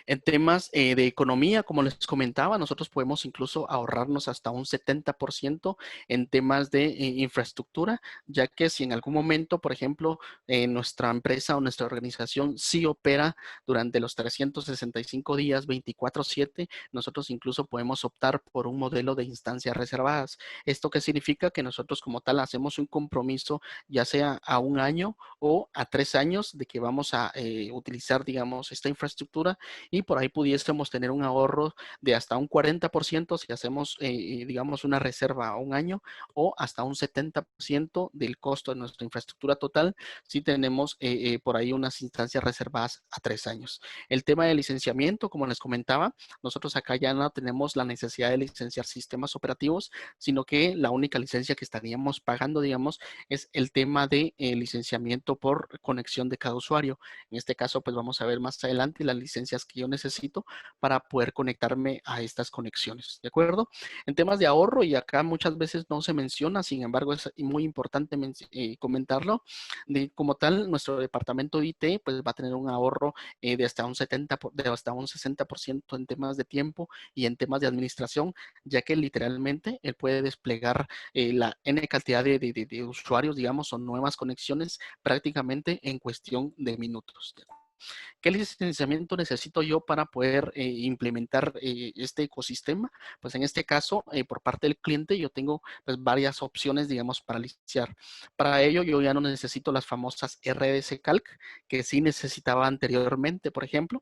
En temas de economía, como les comentaba, nosotros podemos incluso ahorrarnos hasta un 70% en temas de infraestructura, ya que si en algún momento, por ejemplo, nuestra empresa o nuestra organización sí opera durante los 365 días, 24/7, nosotros incluso podemos optar por un modelo de instancias reservadas. ¿Esto qué significa? Que nosotros como tal hacemos un compromiso, ya sea a un año o a 3 años, de que vamos a utilizar, digamos, esta infraestructura y por ahí pudiésemos tener un ahorro de hasta un 40% si hacemos, digamos, una reserva a un año o hasta un 70% del costo de nuestra infraestructura total si tenemos por ahí unas instancias reservadas a 3 años. El tema de licenciamiento, como les comentaba, nosotros acá ya no tenemos la necesidad de licenciar sistemas operativos, sino que la única licencia que estaríamos pagando, digamos, es el tema de licenciamiento por conexión de cada usuario. En este caso, pues vamos a ver más adelante las licencias que yo necesito para poder conectarme a estas conexiones, ¿de acuerdo? En temas de ahorro, y acá muchas veces no se menciona, sin embargo es muy importante comentarlo, de como tal, nuestro departamento de IT pues va a tener un ahorro de hasta un 70, de hasta un 60% en temas de tiempo y en temas de administración, ya que literalmente él puede desplegar la N cantidad de usuarios, digamos, o nuevas conexiones prácticamente en cuestión de minutos. ¿Qué licenciamiento necesito yo para poder implementar este ecosistema? Pues en este caso, por parte del cliente, yo tengo pues varias opciones, digamos, para licenciar. Para ello, yo ya no necesito las famosas RDC Calc, que sí necesitaba anteriormente, por ejemplo,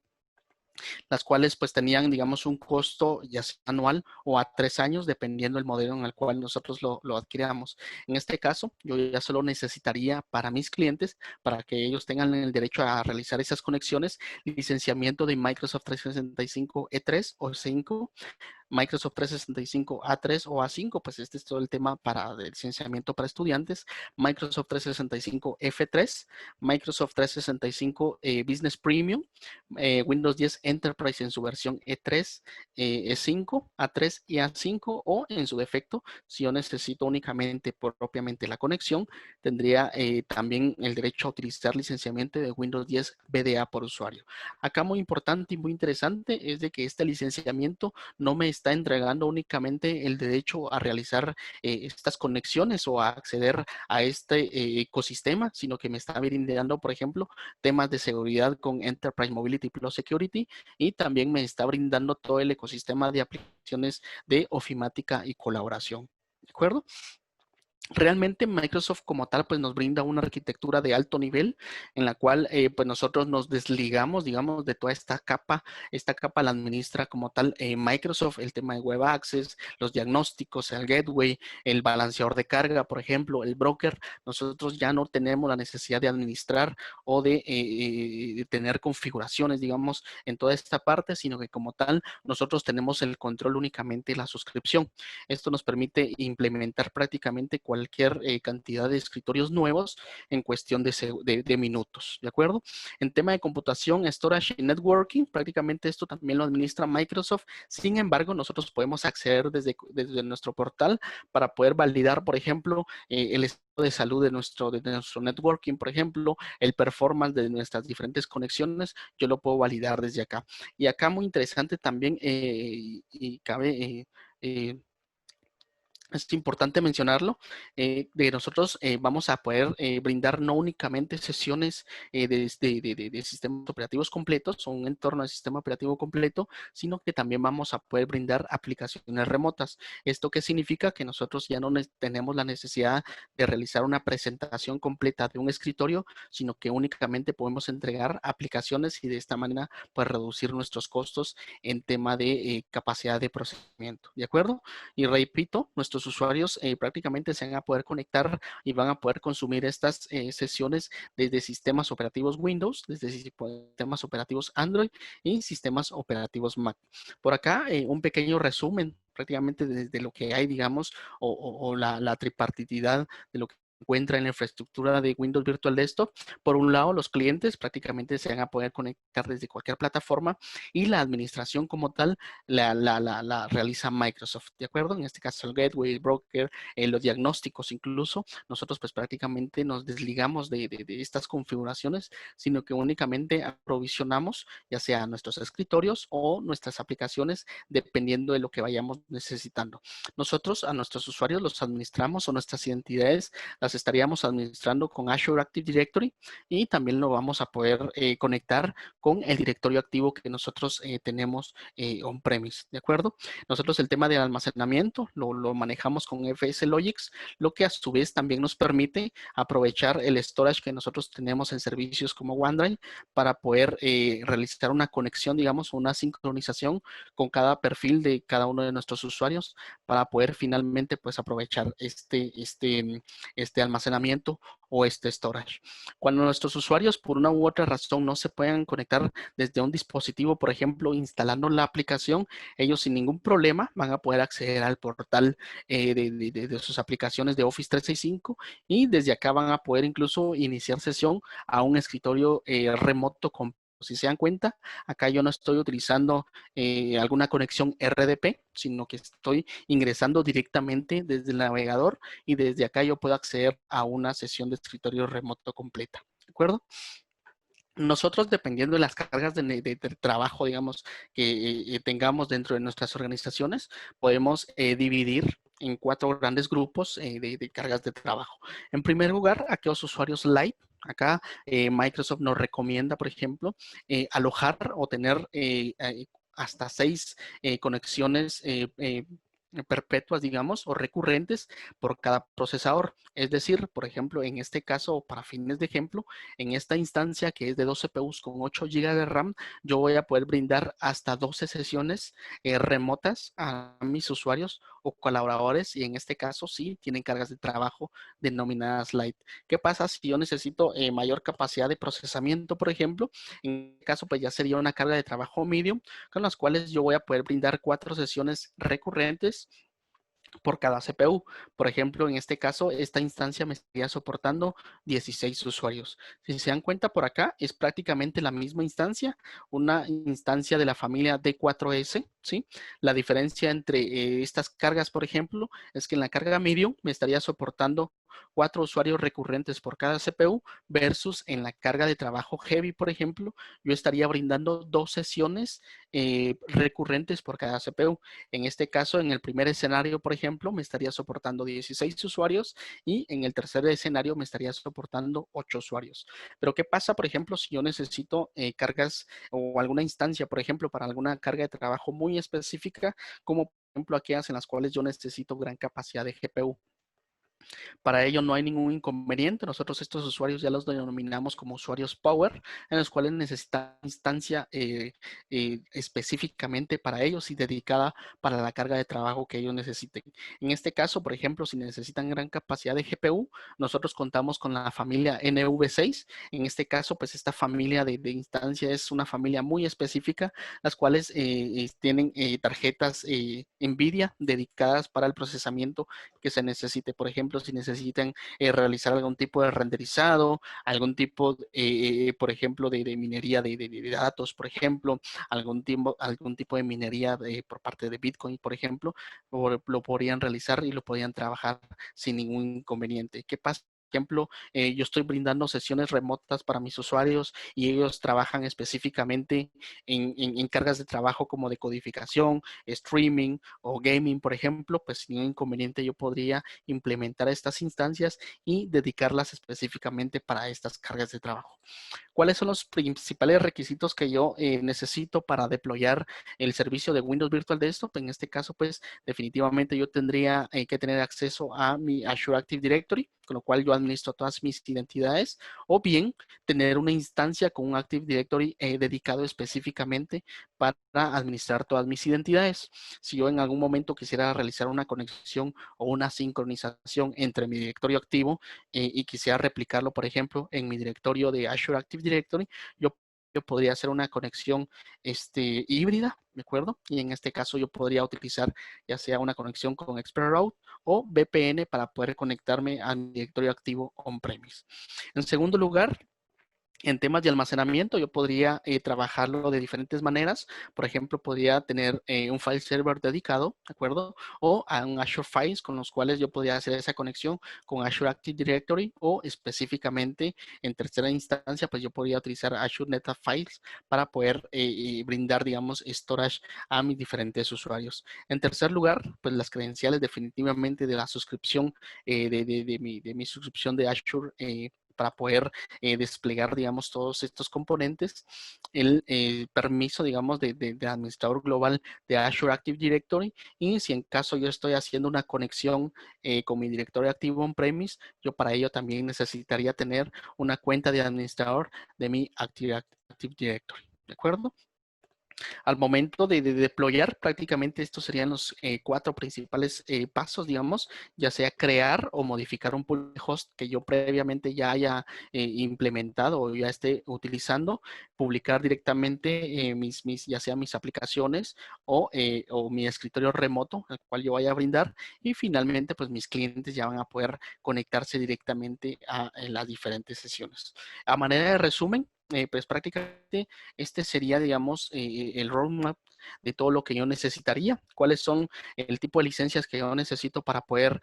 las cuales pues tenían, digamos, un costo ya sea anual o a 3 años, dependiendo del modelo en el cual nosotros lo adquiramos. En este caso, yo ya solo necesitaría para mis clientes, para que ellos tengan el derecho a realizar esas conexiones, licenciamiento de Microsoft 365 E3 o 5, Microsoft 365 A3 o A5, pues este es todo el tema para el licenciamiento para estudiantes, Microsoft 365 F3, Microsoft 365 Business Premium, Windows 10 Enterprise en su versión E3, E5, A3 y A5, o en su defecto, si yo necesito únicamente propiamente la conexión, tendría también el derecho a utilizar licenciamiento de Windows 10 BDA por usuario. Acá muy importante y muy interesante es de que este licenciamiento no me está entregando únicamente el derecho a realizar estas conexiones o a acceder a este ecosistema, sino que me está brindando, por ejemplo, temas de seguridad con Enterprise Mobility Plus Security y también me está brindando todo el ecosistema de aplicaciones de ofimática y colaboración. ¿De acuerdo? Realmente Microsoft como tal pues nos brinda una arquitectura de alto nivel en la cual pues nosotros nos desligamos digamos de toda esta capa la administra como tal Microsoft, el tema de Web Access, los diagnósticos, el gateway, el balanceador de carga, por ejemplo, el broker, nosotros ya no tenemos la necesidad de administrar o de tener configuraciones digamos en toda esta parte, sino que como tal nosotros tenemos el control únicamente de la suscripción. Esto nos permite implementar prácticamente cualquier cantidad de escritorios nuevos en cuestión de minutos, ¿de acuerdo? En tema de computación, storage y networking, prácticamente esto también lo administra Microsoft. Sin embargo, nosotros podemos acceder desde nuestro portal para poder validar, por ejemplo, el estado de salud de nuestro networking, por ejemplo, el performance de nuestras diferentes conexiones, yo lo puedo validar desde acá. Y acá muy interesante también, y cabe es importante mencionarlo, de nosotros vamos a poder brindar no únicamente sesiones de sistemas operativos completos o un entorno de sistema operativo completo, sino que también vamos a poder brindar aplicaciones remotas. ¿Esto qué significa? Que nosotros ya no tenemos la necesidad de realizar una presentación completa de un escritorio, sino que únicamente podemos entregar aplicaciones y de esta manera pues reducir nuestros costos en tema de capacidad de procesamiento. ¿De acuerdo? Y repito, nuestros usuarios prácticamente se van a poder conectar y van a poder consumir estas sesiones desde sistemas operativos Windows, desde sistemas operativos Android y sistemas operativos Mac. Por acá, un pequeño resumen prácticamente desde lo que hay, digamos, o la tripartitidad de lo que encuentra en la infraestructura de Windows Virtual Desktop. Por un lado, los clientes prácticamente se van a poder conectar desde cualquier plataforma y la administración como tal la realiza Microsoft, ¿de acuerdo? En este caso el gateway, el broker, los diagnósticos incluso, nosotros pues prácticamente nos desligamos de estas configuraciones, sino que únicamente aprovisionamos ya sea nuestros escritorios o nuestras aplicaciones dependiendo de lo que vayamos necesitando. Nosotros a nuestros usuarios los administramos o nuestras identidades las estaríamos administrando con Azure Active Directory y también lo vamos a poder conectar con el directorio activo que nosotros tenemos on-premise, ¿de acuerdo? Nosotros el tema de almacenamiento lo manejamos con FS Logix, lo que a su vez también nos permite aprovechar el storage que nosotros tenemos en servicios como OneDrive para poder realizar una conexión, digamos, una sincronización con cada perfil de cada uno de nuestros usuarios para poder finalmente pues aprovechar este almacenamiento o este storage. Cuando nuestros usuarios por una u otra razón no se puedan conectar desde un dispositivo, por ejemplo, instalando la aplicación, ellos sin ningún problema van a poder acceder al portal de sus aplicaciones de Office 365 y desde acá van a poder incluso iniciar sesión a un escritorio remoto con. Si se dan cuenta, acá yo no estoy utilizando alguna conexión RDP, sino que estoy ingresando directamente desde el navegador y desde acá yo puedo acceder a una sesión de escritorio remoto completa. ¿De acuerdo? Nosotros, dependiendo de las cargas de trabajo, digamos, que tengamos dentro de nuestras organizaciones, podemos dividir en 4 grandes grupos de cargas de trabajo. En primer lugar, aquellos usuarios light. Acá Microsoft nos recomienda, por ejemplo, alojar o tener hasta 6 conexiones perpetuas, digamos, o recurrentes por cada procesador. Es decir, por ejemplo, en este caso, para fines de ejemplo, en esta instancia que es de 2 CPUs con 8 GB de RAM, yo voy a poder brindar hasta 12 sesiones remotas a mis usuarios o colaboradores y en este caso sí tienen cargas de trabajo denominadas light. ¿Qué pasa si yo necesito mayor capacidad de procesamiento, por ejemplo? En este caso pues ya sería una carga de trabajo medium con las cuales yo voy a poder brindar 4 sesiones recurrentes por cada CPU. Por ejemplo, en este caso, esta instancia me estaría soportando 16 usuarios. Si se dan cuenta por acá, es prácticamente la misma instancia, una instancia de la familia D4S, ¿sí? La diferencia entre estas cargas, por ejemplo, es que en la carga medium me estaría soportando 4 usuarios recurrentes por cada CPU versus en la carga de trabajo heavy, por ejemplo, yo estaría brindando 2 sesiones recurrentes por cada CPU. En este caso, en el primer escenario, por ejemplo, me estaría soportando 16 usuarios y en el tercer escenario me estaría soportando 8 usuarios. Pero ¿qué pasa, por ejemplo, si yo necesito cargas o alguna instancia, por ejemplo, para alguna carga de trabajo muy específica, como por ejemplo aquellas en las cuales yo necesito gran capacidad de GPU? Para ello no hay ningún inconveniente. Nosotros estos usuarios ya los denominamos como usuarios Power, en los cuales necesitan instancia específicamente para ellos y dedicada para la carga de trabajo que ellos necesiten. En este caso, por ejemplo, si necesitan gran capacidad de GPU, nosotros contamos con la familia NV6. En este caso, pues esta familia de instancia es una familia muy específica, las cuales tienen tarjetas NVIDIA dedicadas para el procesamiento que se necesite. Por ejemplo, si necesitan realizar algún tipo de renderizado, algún tipo, por ejemplo, de minería de datos, por ejemplo, algún tipo de minería por parte de Bitcoin, por ejemplo, lo podrían realizar y lo podrían trabajar sin ningún inconveniente. ¿Qué pasa ejemplo, yo estoy brindando sesiones remotas para mis usuarios y ellos trabajan específicamente en cargas de trabajo como de codificación, streaming o gaming, por ejemplo, pues sin ningún inconveniente yo podría implementar estas instancias y dedicarlas específicamente para estas cargas de trabajo. ¿Cuáles son los principales requisitos que yo necesito para deployar el servicio de Windows Virtual Desktop? En este caso, pues definitivamente yo tendría que tener acceso a mi Azure Active Directory, con lo cual yo administro todas mis identidades, o bien tener una instancia con un Active Directory dedicado específicamente para administrar todas mis identidades. Si yo en algún momento quisiera realizar una conexión o una sincronización entre mi directorio activo y quisiera replicarlo, por ejemplo, en mi directorio de Azure Active Directory, yo podría hacer una conexión híbrida, ¿de acuerdo? Y en este caso yo podría utilizar ya sea una conexión con Expert Route o VPN para poder conectarme a mi directorio activo on-premise. En segundo lugar, en temas de almacenamiento, yo podría trabajarlo de diferentes maneras. Por ejemplo, podría tener un file server dedicado, ¿de acuerdo? O a un Azure Files con los cuales yo podría hacer esa conexión con Azure Active Directory o específicamente en tercera instancia, pues yo podría utilizar Azure NetApp Files para poder brindar, digamos, storage a mis diferentes usuarios. En tercer lugar, pues las credenciales definitivamente de la suscripción, de mi suscripción de Azure para poder desplegar, digamos, todos estos componentes, el permiso, digamos, de administrador global de Azure Active Directory y si en caso yo estoy haciendo una conexión con mi directorio activo on-premise, yo para ello también necesitaría tener una cuenta de administrador de mi Active Directory, ¿de acuerdo? Al momento de deployar, prácticamente estos serían los 4 principales pasos, digamos, ya sea crear o modificar un pool host que yo previamente ya haya implementado o ya esté utilizando, publicar directamente ya sea mis aplicaciones o mi escritorio remoto, el cual yo vaya a brindar, y finalmente, pues mis clientes ya van a poder conectarse directamente a las diferentes sesiones. A manera de resumen, pues prácticamente este sería, digamos, el roadmap de todo lo que yo necesitaría. ¿Cuáles son el tipo de licencias que yo necesito para poder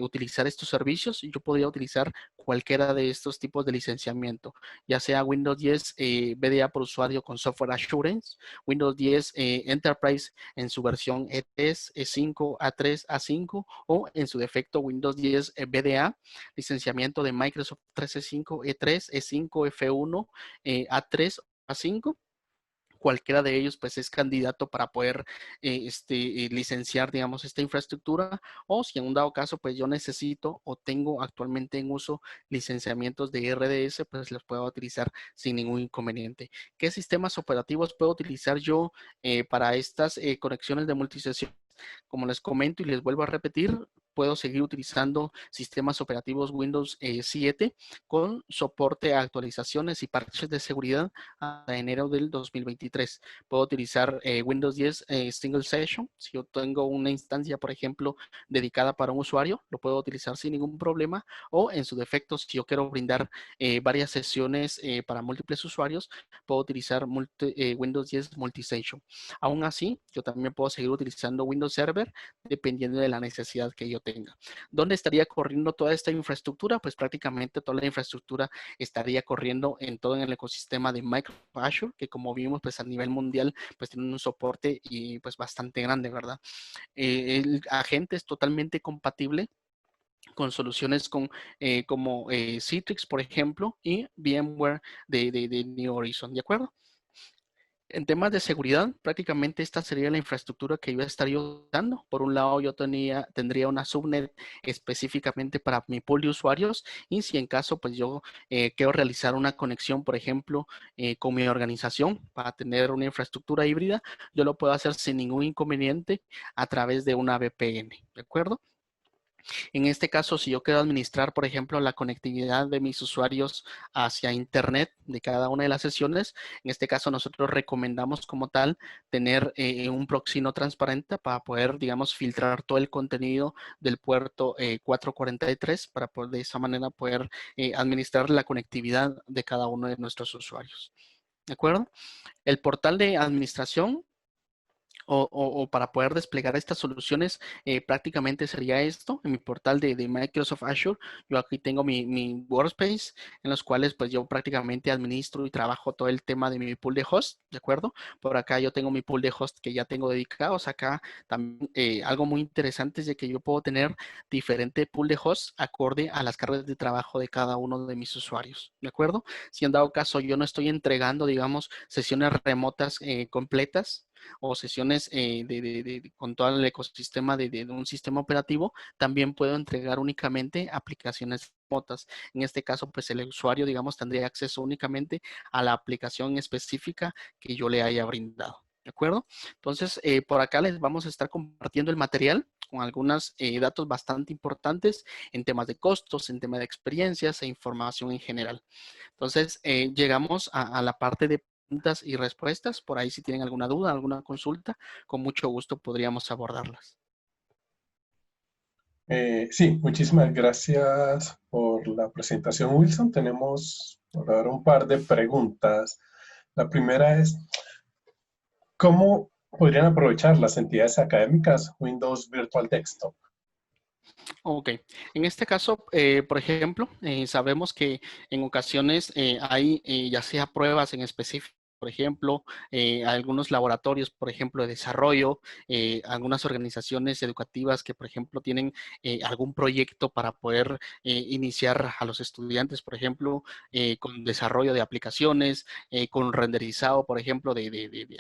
utilizar estos servicios? Yo podría utilizar cualquiera de estos tipos de licenciamiento, ya sea Windows 10 BDA por usuario con Software Assurance, Windows 10 Enterprise en su versión E3, E5, A3, A5 o en su defecto Windows 10 BDA, licenciamiento de Microsoft 365, E3, E5, F1, A3, A5. Cualquiera de ellos pues es candidato para poder licenciar, digamos, esta infraestructura, o si en un dado caso pues yo necesito o tengo actualmente en uso licenciamientos de RDS, pues los puedo utilizar sin ningún inconveniente. ¿Qué sistemas operativos puedo utilizar yo para estas conexiones de multisesión? Como les comento y les vuelvo a repetir, puedo seguir utilizando sistemas operativos Windows 7 con soporte a actualizaciones y parches de seguridad hasta enero del 2023. Puedo utilizar Windows 10 Single Session. Si yo tengo una instancia, por ejemplo, dedicada para un usuario, lo puedo utilizar sin ningún problema. O en su defecto, si yo quiero brindar varias sesiones para múltiples usuarios, puedo utilizar Windows 10 Multisession. Aún así, yo también puedo seguir utilizando Windows Server dependiendo de la necesidad que yo tenga. ¿Dónde estaría corriendo toda esta infraestructura? Pues prácticamente toda la infraestructura estaría corriendo en todo el ecosistema de Microsoft Azure, que como vimos, pues a nivel mundial, pues tiene un soporte y pues bastante grande, ¿verdad? El agente es totalmente compatible con soluciones como Citrix, por ejemplo, y VMware de New Horizon, ¿de acuerdo? En temas de seguridad, prácticamente esta sería la infraestructura que yo estaría usando. Por un lado, yo tendría una subnet específicamente para mi pool de usuarios y si en caso, pues yo quiero realizar una conexión, por ejemplo, con mi organización para tener una infraestructura híbrida, yo lo puedo hacer sin ningún inconveniente a través de una VPN, ¿de acuerdo? En este caso, si yo quiero administrar, por ejemplo, la conectividad de mis usuarios hacia Internet de cada una de las sesiones, en este caso nosotros recomendamos como tal tener un proxy no transparente para poder, digamos, filtrar todo el contenido del puerto 443 para poder de esa manera poder administrar la conectividad de cada uno de nuestros usuarios. ¿De acuerdo? El portal de administración o para poder desplegar estas soluciones, prácticamente sería esto. En mi portal de Microsoft Azure, yo aquí tengo mi workspace, en los cuales pues yo prácticamente administro y trabajo todo el tema de mi pool de host, ¿de acuerdo? Por acá yo tengo mi pool de host que ya tengo dedicados. Acá también algo muy interesante es de que yo puedo tener diferente pool de hosts acorde a las cargas de trabajo de cada uno de mis usuarios, ¿de acuerdo? Si en dado caso yo no estoy entregando, digamos, sesiones remotas completas, o sesiones con todo el ecosistema de un sistema operativo, también puedo entregar únicamente aplicaciones remotas. En este caso, pues el usuario, digamos, tendría acceso únicamente a la aplicación específica que yo le haya brindado. ¿De acuerdo? Entonces, por acá les vamos a estar compartiendo el material con algunos datos bastante importantes en temas de costos, en temas de experiencias e información en general. Entonces, llegamos a la parte de preguntas y respuestas. Por ahí si tienen alguna duda, alguna consulta, con mucho gusto podríamos abordarlas.
Sí, muchísimas gracias por la presentación, Wilson. Tenemos por ahora un par de preguntas. La primera es, ¿cómo podrían aprovechar las entidades académicas Windows Virtual Desktop?
Ok, en este caso, por ejemplo, sabemos que en ocasiones hay ya sea pruebas en específico, por ejemplo, algunos laboratorios, por ejemplo, de desarrollo, algunas organizaciones educativas que, por ejemplo, tienen algún proyecto para poder iniciar a los estudiantes, por ejemplo, con desarrollo de aplicaciones, con renderizado, por ejemplo, de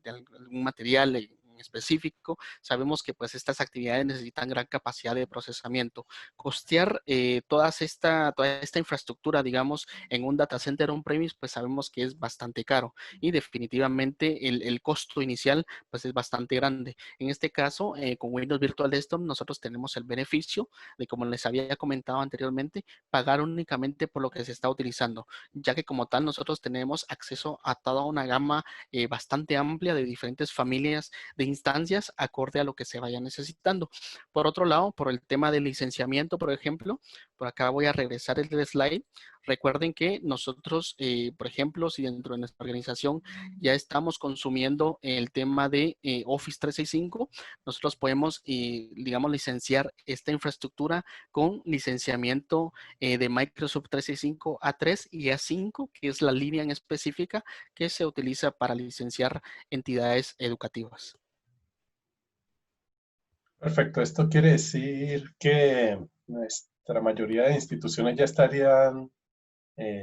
algún material en específico. Sabemos que pues estas actividades necesitan gran capacidad de procesamiento. Costear toda esta infraestructura, digamos, en un data center on-premise, pues sabemos que es bastante caro y definitivamente el costo inicial pues es bastante grande. En este caso, con Windows Virtual Desktop, nosotros tenemos el beneficio de, como les había comentado anteriormente, pagar únicamente por lo que se está utilizando, ya que como tal nosotros tenemos acceso a toda una gama bastante amplia de diferentes familias de instancias acorde a lo que se vaya necesitando. Por otro lado, por el tema del licenciamiento, por ejemplo, por acá voy a regresar el slide. Recuerden que nosotros, por ejemplo, si dentro de nuestra organización ya estamos consumiendo el tema de Office 365, nosotros podemos, digamos, licenciar esta infraestructura con licenciamiento de Microsoft 365 A3 y A5, que es la línea en específica que se utiliza para licenciar entidades educativas.
Perfecto, esto quiere decir que nuestra mayoría de instituciones ya estarían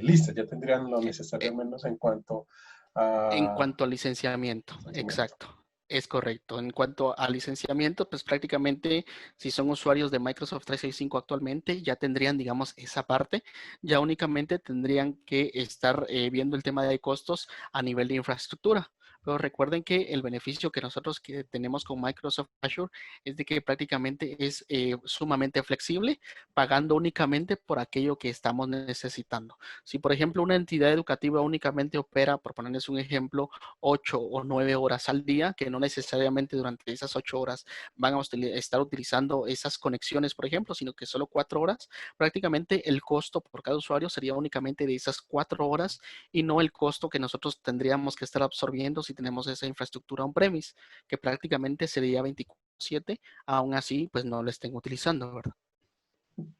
listas, ya tendrían lo necesario al menos en cuanto
En
a
cuanto al licenciamiento,
conocimiento.
exacto. Es correcto. En cuanto al licenciamiento, pues prácticamente si son usuarios de Microsoft 365 actualmente, ya tendrían, digamos, esa parte. Ya únicamente tendrían que estar viendo el tema de costos a nivel de infraestructura. Pero recuerden que el beneficio que nosotros que tenemos con Microsoft Azure es de que prácticamente es sumamente flexible, pagando únicamente por aquello que estamos necesitando. Si, por ejemplo, una entidad educativa únicamente opera, por ponerles un ejemplo, 8 o 9 horas al día, que no necesariamente durante esas 8 horas van a estar utilizando esas conexiones, por ejemplo, sino que solo 4 horas, prácticamente el costo por cada usuario sería únicamente de esas 4 horas y no el costo que nosotros tendríamos que estar absorbiendo si tenemos esa infraestructura on-premise, que prácticamente sería 24/7, aún así, pues no lo estén utilizando, ¿verdad?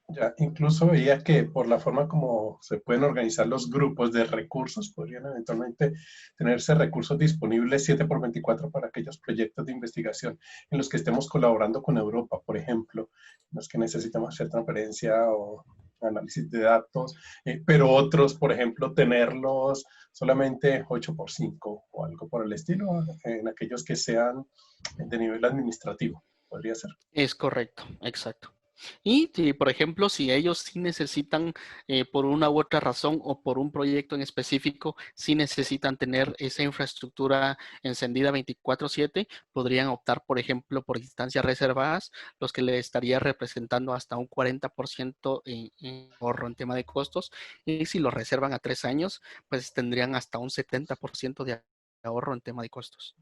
Ya, incluso veía que por la forma como se pueden organizar los grupos de recursos, podrían eventualmente tenerse recursos disponibles 7 por 24 para aquellos proyectos de investigación en los que estemos colaborando con Europa, por ejemplo, en los que necesitamos hacer transferencia o análisis de datos, pero otros, por ejemplo, tenerlos solamente 8 por 5 o algo por el estilo, en aquellos que sean de nivel administrativo, podría ser.
Es correcto, exacto. Y, por ejemplo, si ellos sí necesitan, por una u otra razón o por un proyecto en específico, sí necesitan tener esa infraestructura encendida 24/7, podrían optar, por ejemplo, por instancias reservadas, los que le estaría representando hasta un 40% en ahorro en tema de costos. Y si lo reservan a 3 años, pues tendrían hasta un 70% de ahorro en tema de costos.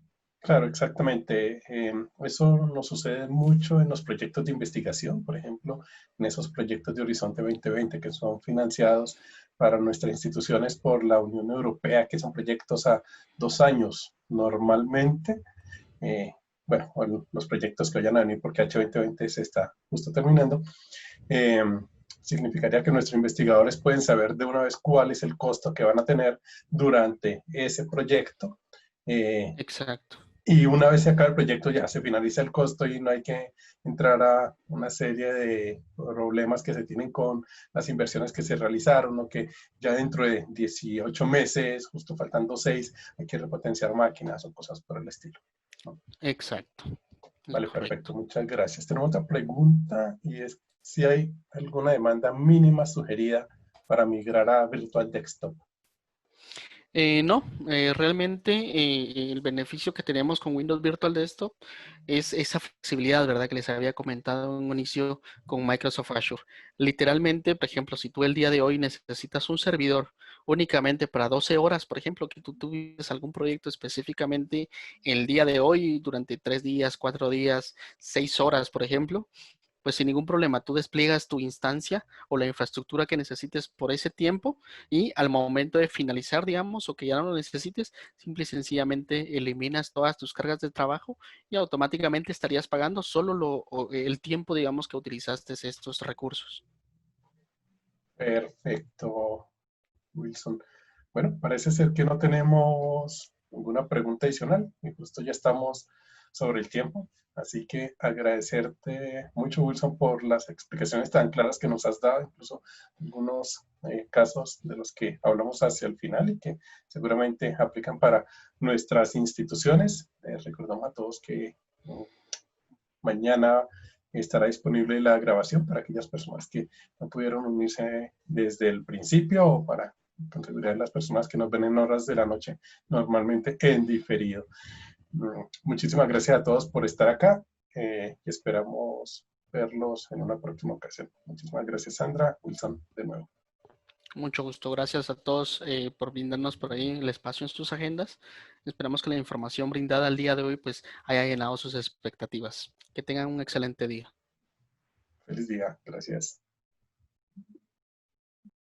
Claro, exactamente. Eso nos sucede mucho en los proyectos de investigación, por ejemplo, en esos proyectos de Horizonte 2020 que son financiados para nuestras instituciones por la Unión Europea, que son proyectos a 2 años normalmente. bueno, o los proyectos que vayan a venir, porque H2020 se está justo terminando, eh, significaría que nuestros investigadores pueden saber de una vez cuál es el costo que van a tener durante ese proyecto. eh,
Exacto.
y una vez se acaba el proyecto ya se finaliza el costo y no hay que entrar a una serie de problemas que se tienen con las inversiones que se realizaron o que ya dentro de 18 meses, justo faltando 6, hay que repotenciar máquinas o cosas por el estilo, ¿no?
Exacto. Es
Vale,
correcto.
perfecto. Muchas gracias. Tenemos otra pregunta y es si hay alguna demanda mínima sugerida para migrar a Virtual Desktop.
No, realmente el beneficio que tenemos con Windows Virtual Desktop es esa flexibilidad, ¿verdad? Que les había comentado en un inicio con Microsoft Azure. Literalmente, por ejemplo, si tú el día de hoy necesitas un servidor únicamente para 12 horas, por ejemplo, que tú tuvieses algún proyecto específicamente el día de hoy, durante 3 días, 4 días, 6 horas, por ejemplo, pues sin ningún problema, tú despliegas tu instancia o la infraestructura que necesites por ese tiempo y al momento de finalizar, digamos, o que ya no lo necesites, simple y sencillamente eliminas todas tus cargas de trabajo y automáticamente estarías pagando solo el tiempo, digamos, que utilizaste estos recursos.
Perfecto, Wilson. Bueno, parece ser que no tenemos ninguna pregunta adicional y justo ya estamos sobre el tiempo. Así que agradecerte mucho, Wilson, por las explicaciones tan claras que nos has dado, incluso algunos casos de los que hablamos hacia el final y que seguramente aplican para nuestras instituciones. Recordamos a todos que mañana estará disponible la grabación para aquellas personas que no pudieron unirse desde el principio o para contribuir a las personas que nos ven en horas de la noche, normalmente en diferido. Muchísimas gracias a todos por estar acá y esperamos verlos en una próxima ocasión. Muchísimas gracias, Sandra. Wilson, de nuevo.
Mucho gusto. Gracias a todos por brindarnos por ahí el espacio en sus agendas. Esperamos que la información brindada al día de hoy pues haya llenado sus expectativas. Que tengan un excelente día.
Feliz día. Gracias.